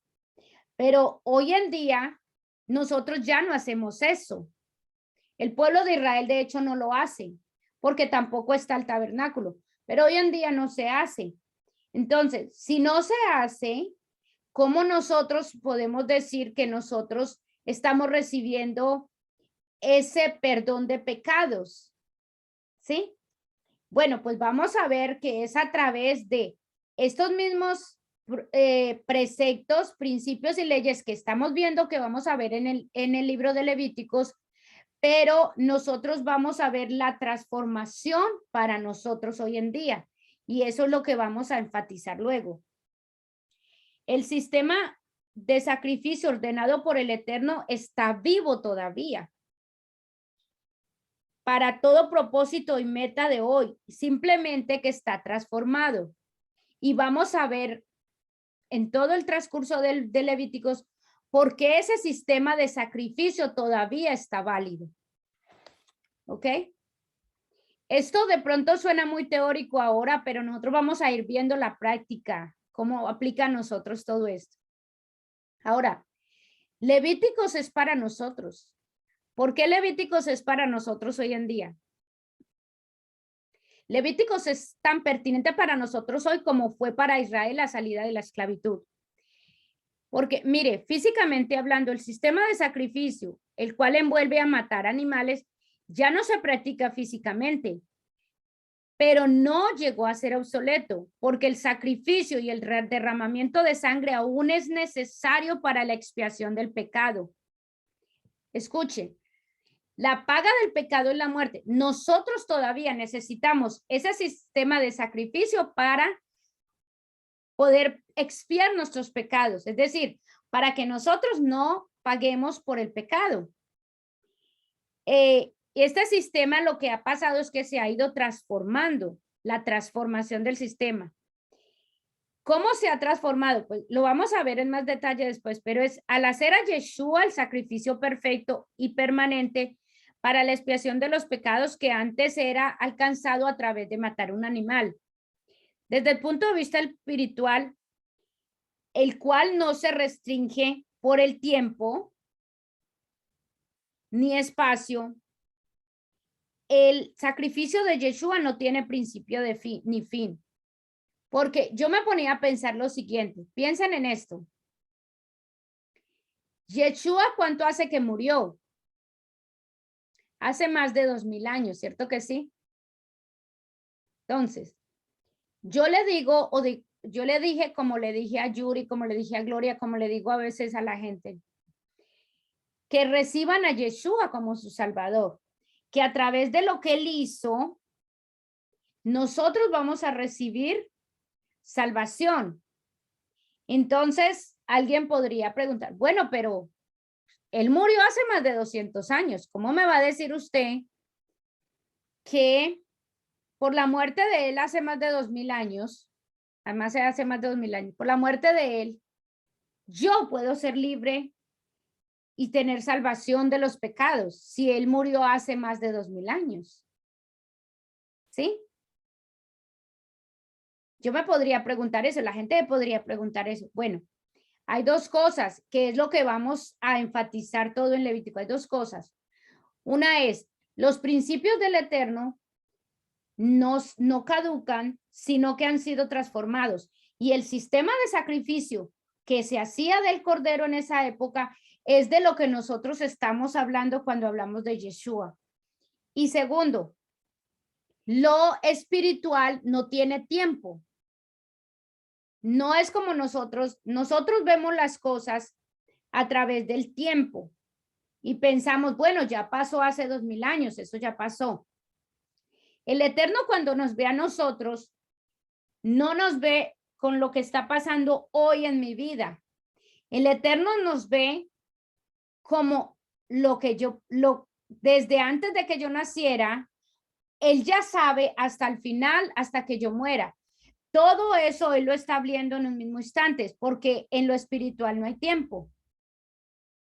Pero hoy en día nosotros ya no hacemos eso. El pueblo de Israel de hecho no lo hace porque tampoco está el tabernáculo, pero hoy en día no se hace. Entonces, si no se hace, ¿cómo nosotros podemos decir que nosotros estamos recibiendo ese perdón de pecados? ¿Sí? Bueno, pues vamos a ver que es a través de estos mismos preceptos, principios y leyes que estamos viendo, que vamos a ver en el libro de Levíticos, pero nosotros vamos a ver la transformación para nosotros hoy en día. Y eso es lo que vamos a enfatizar luego. El sistema de sacrificio ordenado por el Eterno está vivo todavía para todo propósito y meta de hoy, simplemente que está transformado. Y vamos a ver en todo el transcurso de Levíticos por qué ese sistema de sacrificio todavía está válido. ¿Ok? Esto de pronto suena muy teórico ahora, pero nosotros vamos a ir viendo la práctica, cómo aplica a nosotros todo esto. Ahora, Levíticos es para nosotros. ¿Por qué Levíticos es para nosotros hoy en día? Levíticos es tan pertinente para nosotros hoy como fue para Israel la salida de la esclavitud. Porque, mire, físicamente hablando, el sistema de sacrificio, el cual envuelve a matar animales, ya no se practica físicamente, pero no llegó a ser obsoleto, porque el sacrificio y el derramamiento de sangre aún es necesario para la expiación del pecado. Escuchen, la paga del pecado es la muerte. Nosotros todavía necesitamos ese sistema de sacrificio poder expiar nuestros pecados, es decir, para que nosotros no paguemos por el pecado. Este sistema lo que ha pasado es que se ha ido transformando, la transformación del sistema. ¿Cómo se ha transformado? Pues lo vamos a ver en más detalle después, pero es al hacer a Yeshua el sacrificio perfecto y permanente para la expiación de los pecados que antes era alcanzado a través de matar un animal. Desde el punto de vista espiritual, el cual no se restringe por el tiempo ni espacio, el sacrificio de Yeshua no tiene principio de fin ni fin. Porque yo me ponía a pensar lo siguiente, piensen en esto. Yeshua, ¿cuánto hace que murió? Hace más de 2000 años, ¿cierto que sí? Entonces, yo le digo, yo le dije, como le dije a Yuri, como le dije a Gloria, como le digo a veces a la gente, que reciban a Yeshua como su Salvador, que a través de lo que él hizo, nosotros vamos a recibir salvación. Entonces, alguien podría preguntar, bueno, pero él murió hace más de 200 años. ¿Cómo me va a decir usted que por la muerte de él hace más de 2000 años, además hace más de 2000 años, por la muerte de él, yo puedo ser libre y tener salvación de los pecados si él murió hace más de 2000 años? ¿Sí? Yo me podría preguntar eso, la gente podría preguntar eso. Bueno, hay dos cosas, que es lo que vamos a enfatizar todo en Levítico. Hay dos cosas. Una es, los principios del Eterno no caducan, sino que han sido transformados. Y el sistema de sacrificio que se hacía del Cordero en esa época es de lo que nosotros estamos hablando cuando hablamos de Yeshua. Y segundo, lo espiritual no tiene tiempo. No es como nosotros vemos las cosas a través del tiempo y pensamos, bueno, ya pasó hace 2000 años, eso ya pasó. El Eterno cuando nos ve a nosotros, no nos ve con lo que está pasando hoy en mi vida. El Eterno nos ve como desde antes de que yo naciera, Él ya sabe hasta el final, hasta que yo muera. Todo eso Él lo está viendo en un mismo instante, porque en lo espiritual no hay tiempo.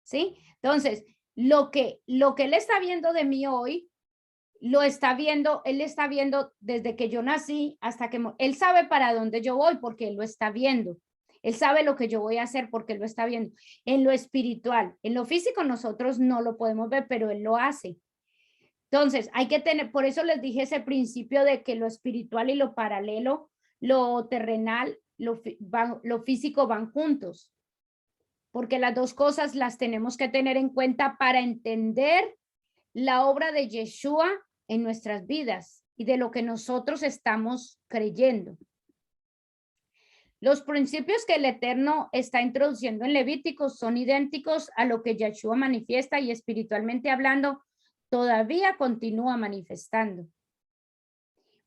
¿Sí? Entonces, lo que Él está viendo de mí hoy, lo está viendo, Él está viendo desde que yo nací hasta que Él sabe para dónde yo voy porque Él lo está viendo. Él sabe lo que yo voy a hacer porque Él lo está viendo. En lo espiritual, en lo físico nosotros no lo podemos ver, pero Él lo hace. Entonces, hay que tener, por eso les dije ese principio de que lo espiritual y lo paralelo, lo terrenal, lo físico van juntos. Porque las dos cosas las tenemos que tener en cuenta para entender la obra de Yeshua en nuestras vidas y de lo que nosotros estamos creyendo. Los principios que el Eterno está introduciendo en Levíticos son idénticos a lo que Yeshua manifiesta y espiritualmente hablando todavía continúa manifestando.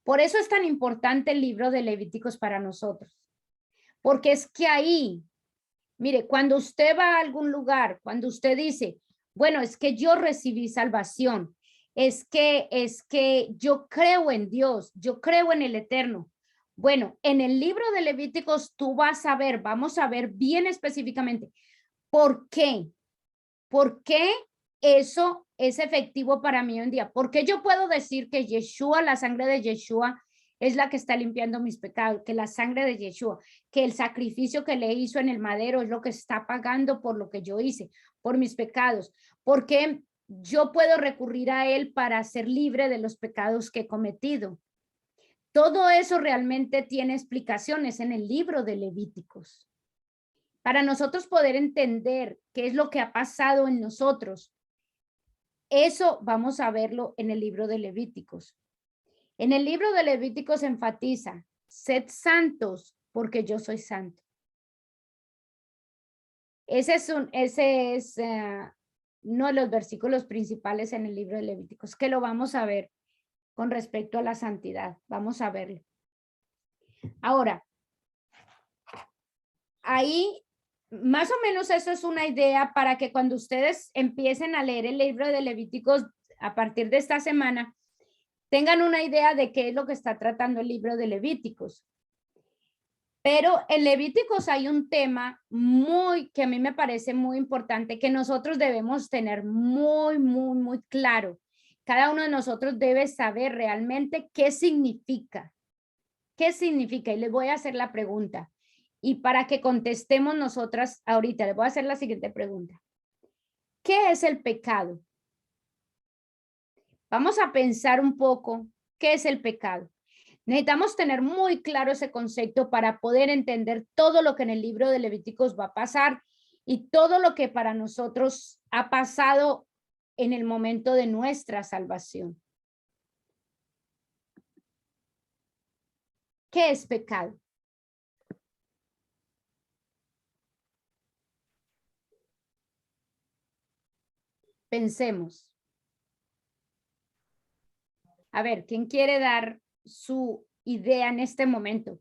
Por eso es tan importante el libro de Levíticos para nosotros, porque es que ahí, mire, cuando usted va a algún lugar, cuando usted dice, bueno, es que yo recibí salvación, es que yo creo en Dios, yo creo en el Eterno. Bueno, en el libro de Levíticos tú vas a ver, vamos a ver bien específicamente, ¿por qué? ¿Por qué eso es efectivo para mí hoy en día? ¿Por qué yo puedo decir que Yeshua, la sangre de Yeshua, es la que está limpiando mis pecados, que la sangre de Yeshua, que el sacrificio que le hizo en el madero es lo que está pagando por lo que yo hice, por mis pecados? Porque yo puedo recurrir a él para ser libre de los pecados que he cometido. Todo eso realmente tiene explicaciones en el libro de Levíticos. Para nosotros poder entender qué es lo que ha pasado en nosotros, eso vamos a verlo en el libro de Levíticos. En el libro de Levíticos enfatiza, sed santos porque yo soy santo. Ese es uno de los versículos principales en el libro de Levíticos, que lo vamos a ver con respecto a la santidad. Vamos a verlo. Ahora, ahí, más o menos eso es una idea para que cuando ustedes empiecen a leer el libro de Levíticos a partir de esta semana, tengan una idea de qué es lo que está tratando el libro de Levíticos. Pero en Levíticos hay un tema que a mí me parece muy importante, que nosotros debemos tener muy claro. Cada uno de nosotros debe saber realmente qué significa. ¿Qué significa? Y les voy a hacer la pregunta. Y para que contestemos nosotras ahorita, les voy a hacer la siguiente pregunta. ¿Qué es el pecado? Vamos a pensar un poco, ¿qué es el pecado? Necesitamos tener muy claro ese concepto para poder entender todo lo que en el libro de Levíticos va a pasar y todo lo que para nosotros ha pasado en el momento de nuestra salvación. ¿Qué es pecado? Pensemos. A ver, ¿quién quiere dar su idea en este momento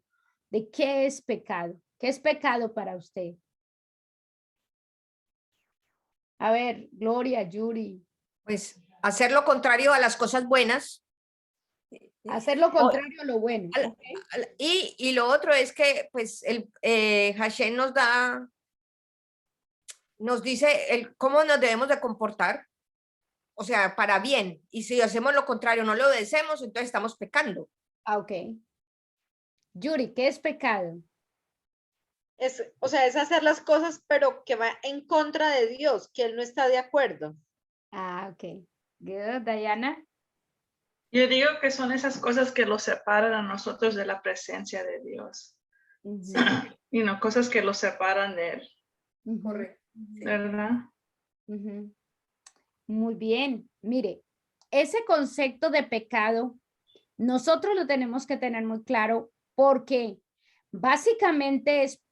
de qué es pecado? ¿Qué es pecado para usted? A ver, Gloria, Yuri. Pues hacer lo contrario a las cosas buenas. Hacer lo contrario a lo bueno. ¿Okay? Y lo otro es que pues el Hashem nos dice cómo nos debemos de comportar, o sea, para bien. Y si hacemos lo contrario, no lo obedecemos, entonces estamos pecando. Ah, ok. Yuri, ¿qué es pecado? O sea, es hacer las cosas, pero que va en contra de Dios, que Él no está de acuerdo. Ah, ok. Good, Diana. Yo digo que son esas cosas que los separan a nosotros de la presencia de Dios. Y no cosas que los separan de Él. Correcto. ¿Verdad? Muy bien. Mire, ese concepto de pecado, nosotros lo tenemos que tener muy claro porque básicamente es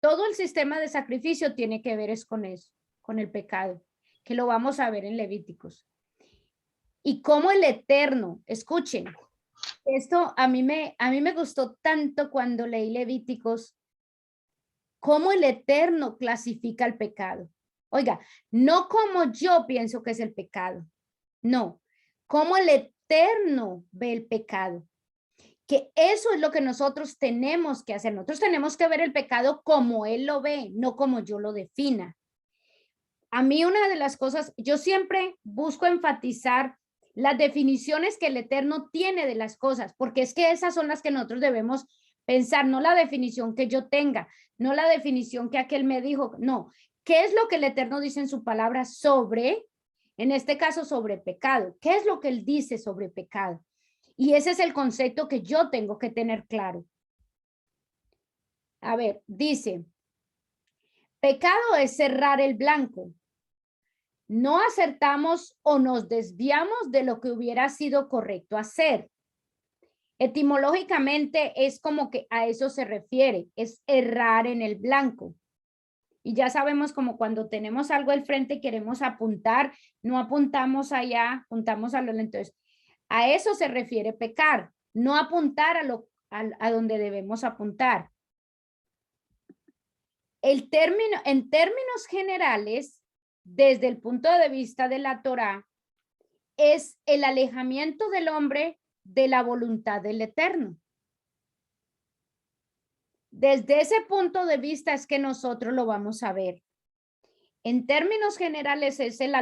todo el sistema de sacrificio tiene que ver es con eso, con el pecado, que lo vamos a ver en Levíticos. Y cómo el Eterno, escuchen, esto a mí me gustó tanto cuando leí Levíticos, cómo el Eterno clasifica el pecado. Oiga, no como yo pienso que es el pecado, no, cómo el Eterno ve el pecado. Que eso es lo que nosotros tenemos que hacer. Nosotros tenemos que ver el pecado como Él lo ve, no como yo lo defina. A mí una de las cosas, yo siempre busco enfatizar las definiciones que el Eterno tiene de las cosas, porque es que esas son las que nosotros debemos pensar, no la definición que yo tenga, no la definición que aquel me dijo, no. ¿Qué es lo que el Eterno dice en su palabra sobre, en este caso, sobre pecado? ¿Qué es lo que Él dice sobre pecado? Y ese es el concepto que yo tengo que tener claro. A ver, dice, pecado es cerrar el blanco. No acertamos o nos desviamos de lo que hubiera sido correcto hacer. Etimológicamente es como que a eso se refiere, es errar en el blanco. Y ya sabemos como cuando tenemos algo al frente y queremos apuntar, no apuntamos allá, apuntamos a lo entonces. A eso se refiere pecar, no apuntar a donde debemos apuntar. En términos generales, desde el punto de vista de la Torá, es el alejamiento del hombre de la voluntad del Eterno. Desde ese punto de vista es que nosotros lo vamos a ver. En términos generales es el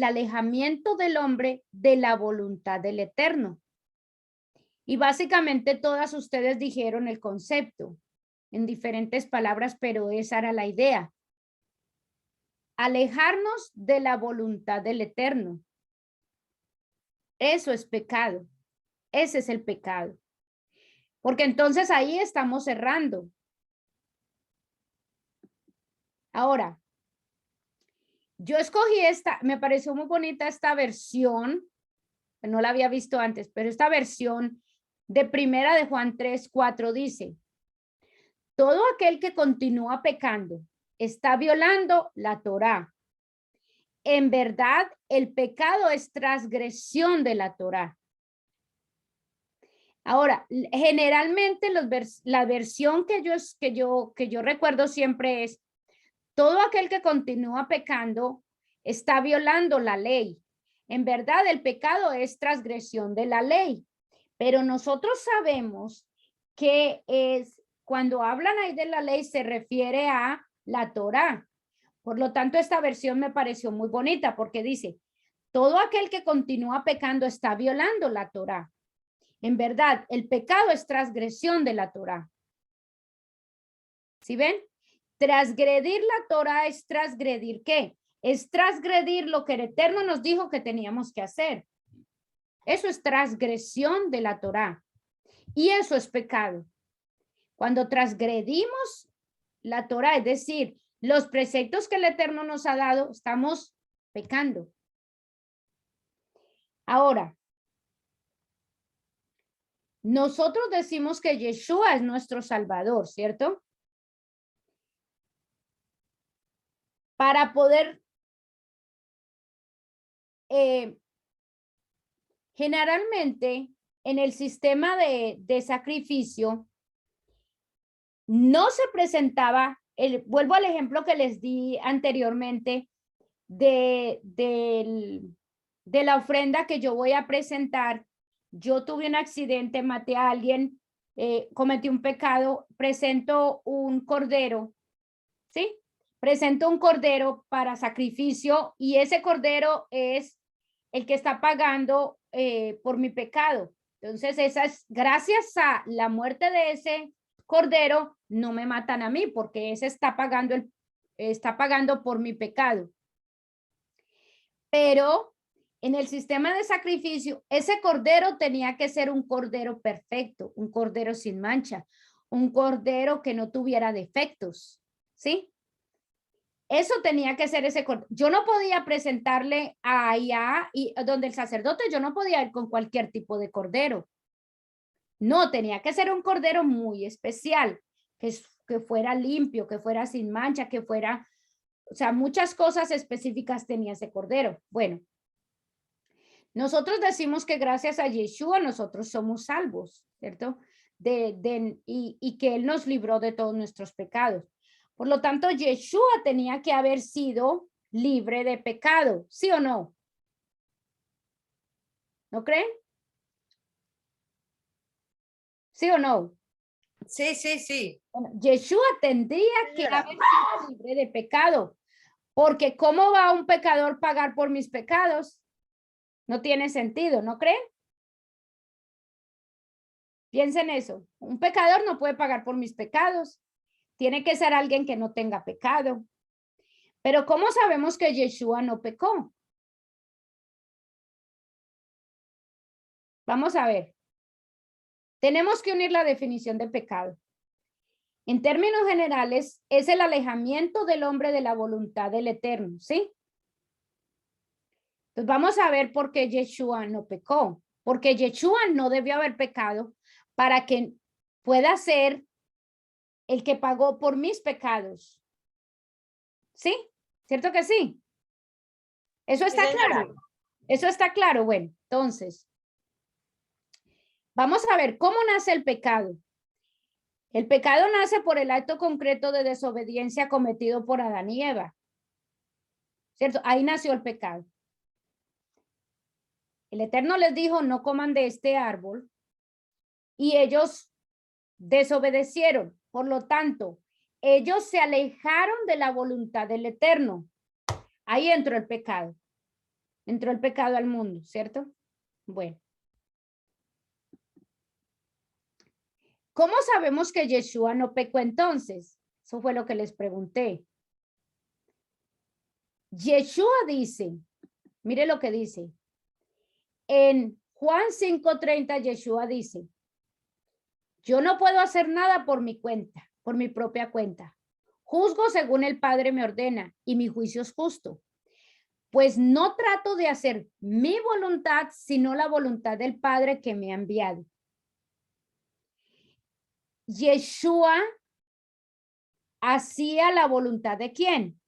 alejamiento del hombre de la voluntad del Eterno. Y básicamente todas ustedes dijeron el concepto en diferentes palabras, pero esa era la idea. Alejarnos de la voluntad del Eterno. Eso es pecado. Ese es el pecado. Porque entonces ahí estamos cerrando. Ahora, yo escogí me pareció muy bonita esta versión, no la había visto antes, pero esta versión de Primera de Juan 3:4 dice, todo aquel que continúa pecando está violando la Torá. En verdad, el pecado es transgresión de la Torá. Ahora, generalmente la versión que yo recuerdo siempre es, todo aquel que continúa pecando está violando la ley. En verdad, el pecado es transgresión de la ley, pero nosotros sabemos que es, cuando hablan ahí de la ley, se refiere a la Torá. Por lo tanto, esta versión me pareció muy bonita porque dice, todo aquel que continúa pecando está violando la Torá. En verdad, el pecado es transgresión de la Torá. ¿Sí ven? Transgredir la Torá es transgredir ¿qué? Es transgredir lo que el Eterno nos dijo que teníamos que hacer. Eso es transgresión de la Torá. Y eso es pecado. Cuando transgredimos la Torá, es decir, los preceptos que el Eterno nos ha dado, estamos pecando. Ahora, nosotros decimos que Yeshua es nuestro Salvador, ¿cierto? Para poder, generalmente, en el sistema de sacrificio, no se presentaba, vuelvo al ejemplo que les di anteriormente, de la ofrenda que yo voy a presentar. Yo tuve un accidente, maté a alguien, cometí un pecado, presento un cordero, ¿sí? Presento un cordero para sacrificio y ese cordero es el que está pagando por mi pecado. Entonces, gracias a la muerte de ese cordero, no me matan a mí porque ese está pagando por mi pecado. Pero en el sistema de sacrificio, ese cordero tenía que ser un cordero perfecto, un cordero sin mancha, un cordero que no tuviera defectos, ¿sí? Eso tenía que ser ese cordero. Yo no podía presentarle allá, y donde el sacerdote, yo no podía ir con cualquier tipo de cordero. No, tenía que ser un cordero muy especial, que fuera limpio, que fuera sin mancha, que fuera, o sea, muchas cosas específicas tenía ese cordero. Bueno, nosotros decimos que gracias a Yeshua nosotros somos salvos, ¿cierto? Y que Él nos libró de todos nuestros pecados. Por lo tanto, Yeshua tenía que haber sido libre de pecado, ¿sí o no? ¿No creen? ¿Sí o no? Sí, sí, sí. Bueno, Yeshua tendría que haber sido libre de pecado, porque ¿cómo va un pecador a pagar por mis pecados? No tiene sentido, ¿no creen? Piensen eso. Un pecador no puede pagar por mis pecados. Tiene que ser alguien que no tenga pecado. Pero ¿cómo sabemos que Yeshua no pecó? Vamos a ver. Tenemos que unir la definición de pecado. En términos generales, es el alejamiento del hombre de la voluntad del Eterno, ¿sí? Entonces vamos a ver por qué Yeshua no pecó. Porque Yeshua no debió haber pecado para que pueda ser el que pagó por mis pecados. ¿Sí? ¿Cierto que sí? Eso está claro. Eso está claro. Bueno, entonces, vamos a ver cómo nace el pecado. El pecado nace por el acto concreto de desobediencia cometido por Adán y Eva. ¿Cierto? Ahí nació el pecado. El Eterno les dijo, no coman de este árbol, y ellos desobedecieron. Por lo tanto, ellos se alejaron de la voluntad del Eterno. Ahí entró el pecado. Entró el pecado al mundo, ¿cierto? Bueno. ¿Cómo sabemos que Yeshua no pecó entonces? Eso fue lo que les pregunté. Yeshua dice, mire lo que dice. En Juan 5:30, Yeshua dice, yo no puedo hacer nada por mi cuenta, por mi propia cuenta. Juzgo según el Padre me ordena y mi juicio es justo. Pues no trato de hacer mi voluntad, sino la voluntad del Padre que me ha enviado. Yeshua hacía la voluntad ¿de quién?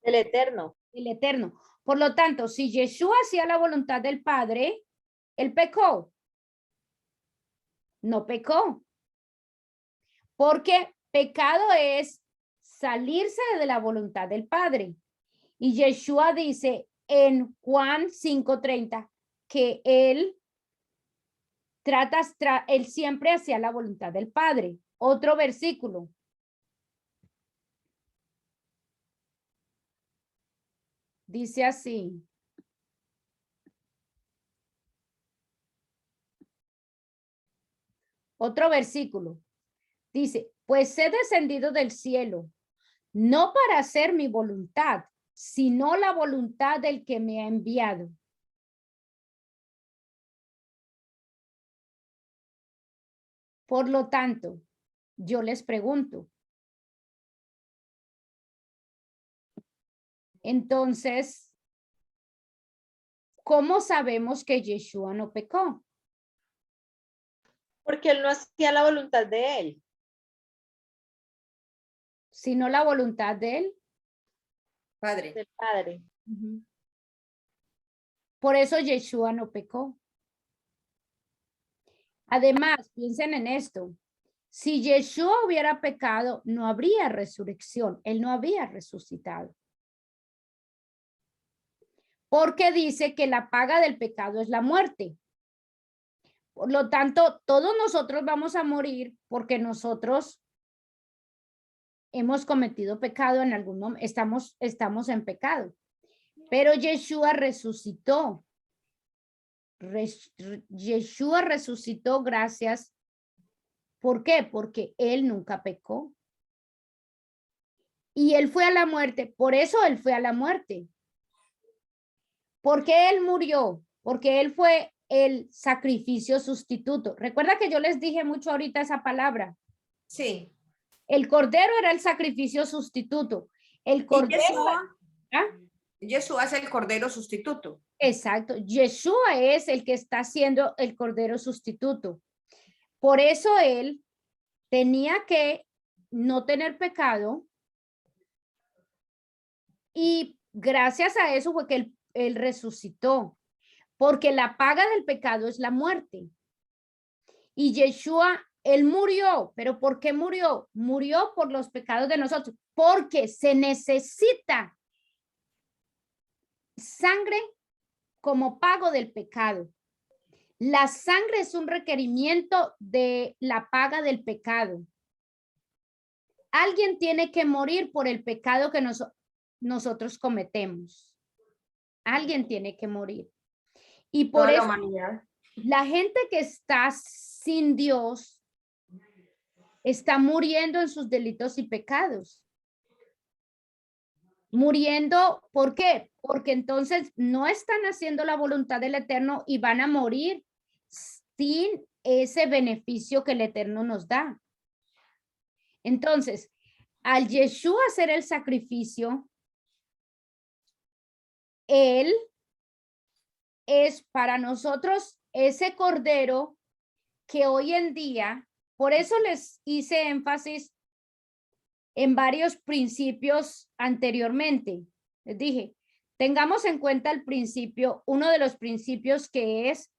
El Eterno. El Eterno. Por lo tanto, si Yeshua hacía la voluntad del Padre, él pecó. no pecó. Porque pecado es salirse de la voluntad del Padre. Y Yeshua dice en Juan 5:30 que él él siempre hacía la voluntad del Padre. Otro versículo. Dice así. Otro versículo. Dice, pues he descendido del cielo, no para hacer mi voluntad, sino la voluntad del que me ha enviado. Por lo tanto, yo les pregunto, entonces, ¿cómo sabemos que Yeshua no pecó? Porque él no hacía la voluntad de él. Sino la voluntad de él. Padre. Del Padre. Por eso Yeshua no pecó. Además, piensen en esto. Si Yeshua hubiera pecado, no habría resurrección. Él no había resucitado. Porque dice que la paga del pecado es la muerte. Por lo tanto, todos nosotros vamos a morir porque nosotros hemos cometido pecado en algún momento. Estamos en pecado. Pero Yeshua resucitó. Yeshua resucitó gracias. ¿Por qué? Porque él nunca pecó. Y él fue a la muerte. Por eso él fue a la muerte. Porque él murió. Porque él fue el sacrificio sustituto. Recuerda que yo les dije mucho ahorita esa palabra. Sí. El cordero era el sacrificio sustituto. El cordero. Yeshua es el cordero sustituto. Exacto. Yeshua es el que está siendo el cordero sustituto. Por eso él tenía que no tener pecado. Y gracias a eso fue que él resucitó. Porque la paga del pecado es la muerte. Y Yeshua, él murió. ¿Pero por qué murió? Murió por los pecados de nosotros. Porque se necesita sangre como pago del pecado. La sangre es un requerimiento de la paga del pecado. Alguien tiene que morir por el pecado que nosotros cometemos. Alguien tiene que morir. Y por eso la gente que está sin Dios está muriendo en sus delitos y pecados. Muriendo, ¿por qué? Porque entonces no están haciendo la voluntad del Eterno y van a morir sin ese beneficio que el Eterno nos da. Entonces, al Yeshua hacer el sacrificio, él es para nosotros ese cordero que hoy en día, por eso les hice énfasis en varios principios anteriormente. Les dije, tengamos en cuenta el principio, uno de los principios que es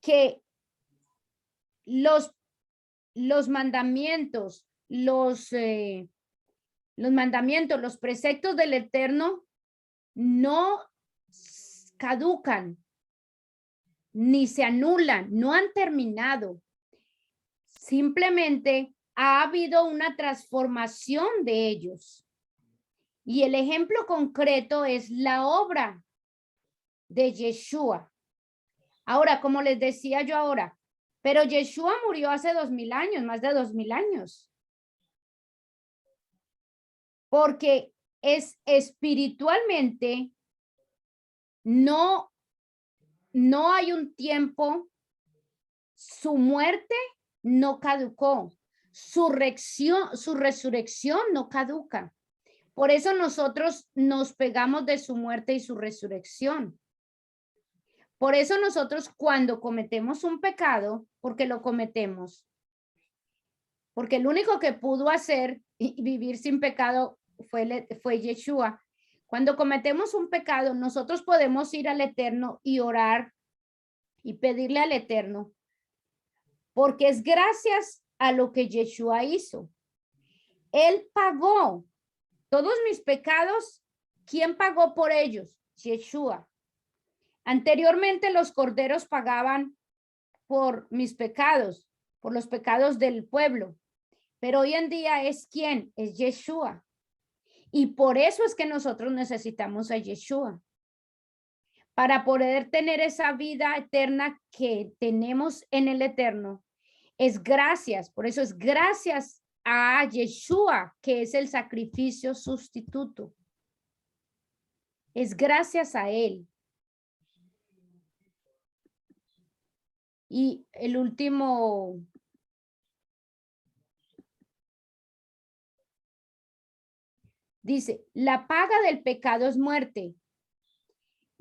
que los mandamientos, los mandamientos, los preceptos del Eterno no caducan ni se anulan, no han terminado. Simplemente ha habido una transformación de ellos. Y el ejemplo concreto es la obra de Yeshua. Ahora, como les decía yo ahora, pero Yeshua murió hace 2000 años, más de 2000 años. Porque es espiritualmente, no hay un tiempo, su muerte no caducó, su resurrección no caduca. Por eso nosotros nos pegamos de su muerte y su resurrección. Por eso nosotros cuando cometemos un pecado, porque lo cometemos, porque el único que pudo hacer y vivir sin pecado fue Yeshua. Cuando cometemos un pecado, nosotros podemos ir al Eterno y orar y pedirle al Eterno porque es gracias a lo que Yeshua hizo. Él pagó todos mis pecados. ¿Quién pagó por ellos? Yeshua. Anteriormente los corderos pagaban por mis pecados, por los pecados del pueblo. Pero hoy en día es ¿quién? Es Yeshua. Y por eso es que nosotros necesitamos a Yeshua. Para poder tener esa vida eterna que tenemos en el eterno. Es gracias, por eso es gracias a Yeshua, que es el sacrificio sustituto. Es gracias a él. Y el último. Dice, la paga del pecado es muerte,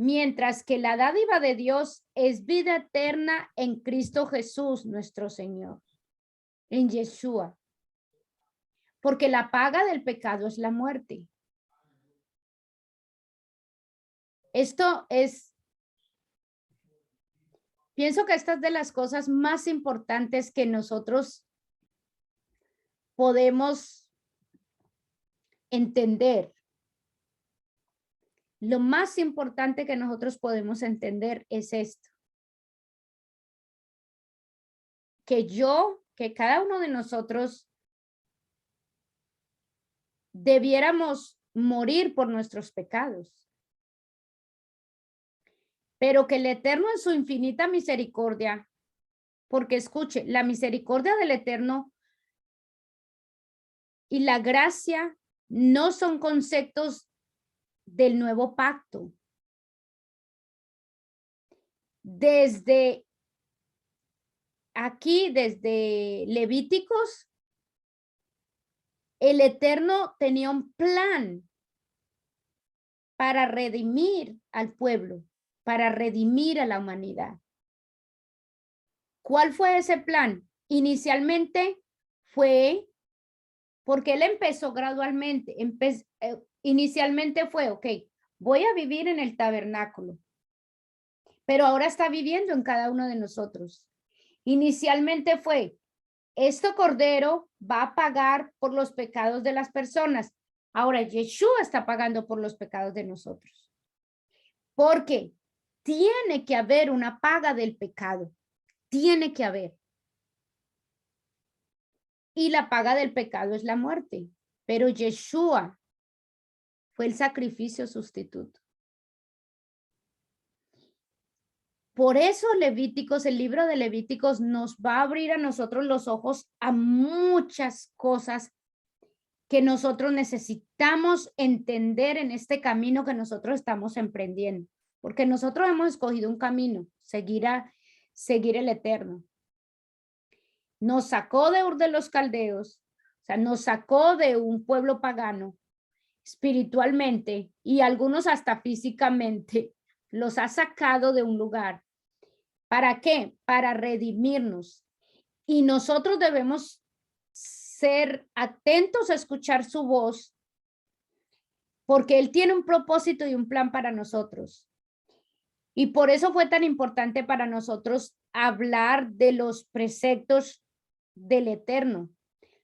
mientras que la dádiva de Dios es vida eterna en Cristo Jesús, nuestro Señor, en Yeshua. Porque la paga del pecado es la muerte. Esto es, pienso que esta es de las cosas más importantes que nosotros podemos entender. Lo más importante que nosotros podemos entender es esto. Que cada uno de nosotros debiéramos morir por nuestros pecados. Pero que el Eterno en su infinita misericordia, porque escuche, la misericordia del Eterno y la gracia no son conceptos del nuevo pacto. Desde aquí, desde Levíticos, el Eterno tenía un plan para redimir al pueblo, para redimir a la humanidad. ¿Cuál fue ese plan? Inicialmente fue, porque él empezó gradualmente, inicialmente fue, ok, voy a vivir en el tabernáculo, pero ahora está viviendo en cada uno de nosotros. Inicialmente fue, este cordero va a pagar por los pecados de las personas. Ahora Yeshua está pagando por los pecados de nosotros. Porque tiene que haber una paga del pecado. Tiene que haber. Y la paga del pecado es la muerte. Pero Yeshua fue el sacrificio sustituto. Por eso Levíticos, el libro de Levíticos nos va a abrir a nosotros los ojos a muchas cosas que nosotros necesitamos entender en este camino que nosotros estamos emprendiendo. Porque nosotros hemos escogido un camino, seguir el Eterno. Nos sacó de Ur de los Caldeos, o sea, nos sacó de un pueblo pagano espiritualmente y algunos hasta físicamente, los ha sacado de un lugar. ¿Para qué? Para redimirnos. Y nosotros debemos ser atentos a escuchar su voz, porque Él tiene un propósito y un plan para nosotros. Y por eso fue tan importante para nosotros hablar de los preceptos del Eterno,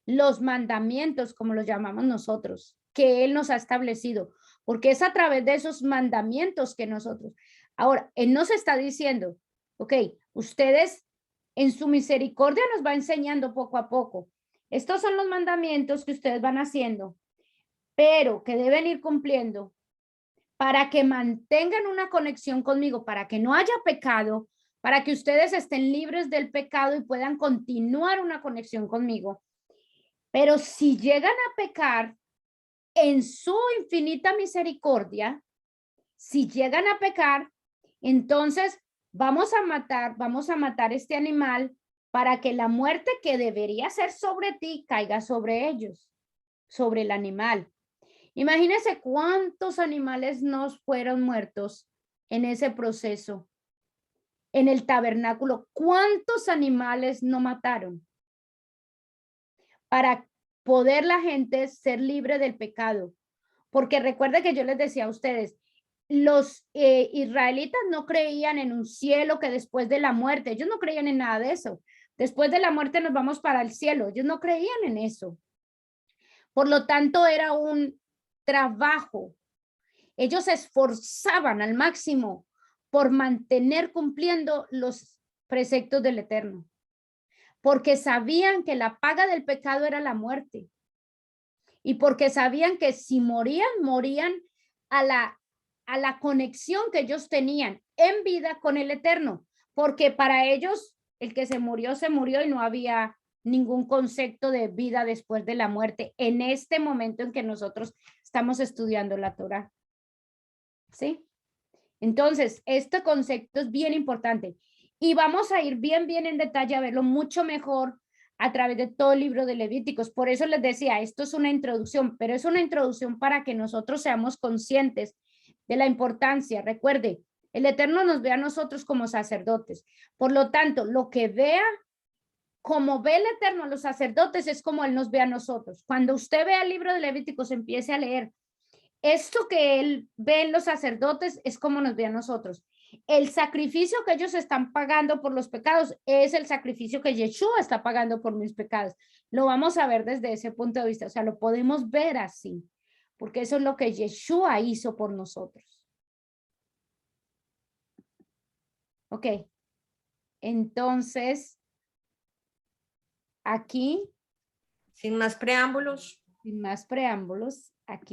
los mandamientos, como los llamamos nosotros, que Él nos ha establecido, porque es a través de esos mandamientos que nosotros. Ahora, Él nos está diciendo, ok, ustedes en su misericordia nos va enseñando poco a poco. Estos son los mandamientos que ustedes van haciendo, pero que deben ir cumpliendo para que mantengan una conexión conmigo, para que no haya pecado, para que ustedes estén libres del pecado y puedan continuar una conexión conmigo. Pero si llegan a pecar en su infinita misericordia, si llegan a pecar, entonces vamos a matar este animal para que la muerte que debería ser sobre ti caiga sobre ellos, sobre el animal. Imagínense cuántos animales nos fueron muertos en ese proceso. En el tabernáculo, ¿cuántos animales no mataron? Para poder la gente ser libre del pecado. Porque recuerden que yo les decía a ustedes, los israelitas no creían en un cielo que después de la muerte, ellos no creían en nada de eso. Después de la muerte nos vamos para el cielo. Ellos no creían en eso. Por lo tanto, era un trabajo. Ellos se esforzaban al máximo por mantener cumpliendo los preceptos del Eterno, porque sabían que la paga del pecado era la muerte y porque sabían que si morían, morían a la conexión que ellos tenían en vida con el Eterno, porque para ellos el que se murió y no había ningún concepto de vida después de la muerte en este momento en que nosotros estamos estudiando la Torá. ¿Sí? Entonces, este concepto es bien importante y vamos a ir bien en detalle a verlo mucho mejor a través de todo el libro de Levíticos. Por eso les decía, esto es una introducción, pero es una introducción para que nosotros seamos conscientes de la importancia. Recuerde, el Eterno nos ve a nosotros como sacerdotes. Por lo tanto, lo que vea, como ve el Eterno a los sacerdotes, es como Él nos ve a nosotros. Cuando usted vea el libro de Levíticos, empiece a leer. Esto que Él ve en los sacerdotes es como nos ve a nosotros. El sacrificio que ellos están pagando por los pecados es el sacrificio que Yeshua está pagando por mis pecados. Lo vamos a ver desde ese punto de vista, o sea, lo podemos ver así, porque eso es lo que Yeshua hizo por nosotros. Ok, entonces, aquí, Sin más preámbulos. sin más preámbulos, aquí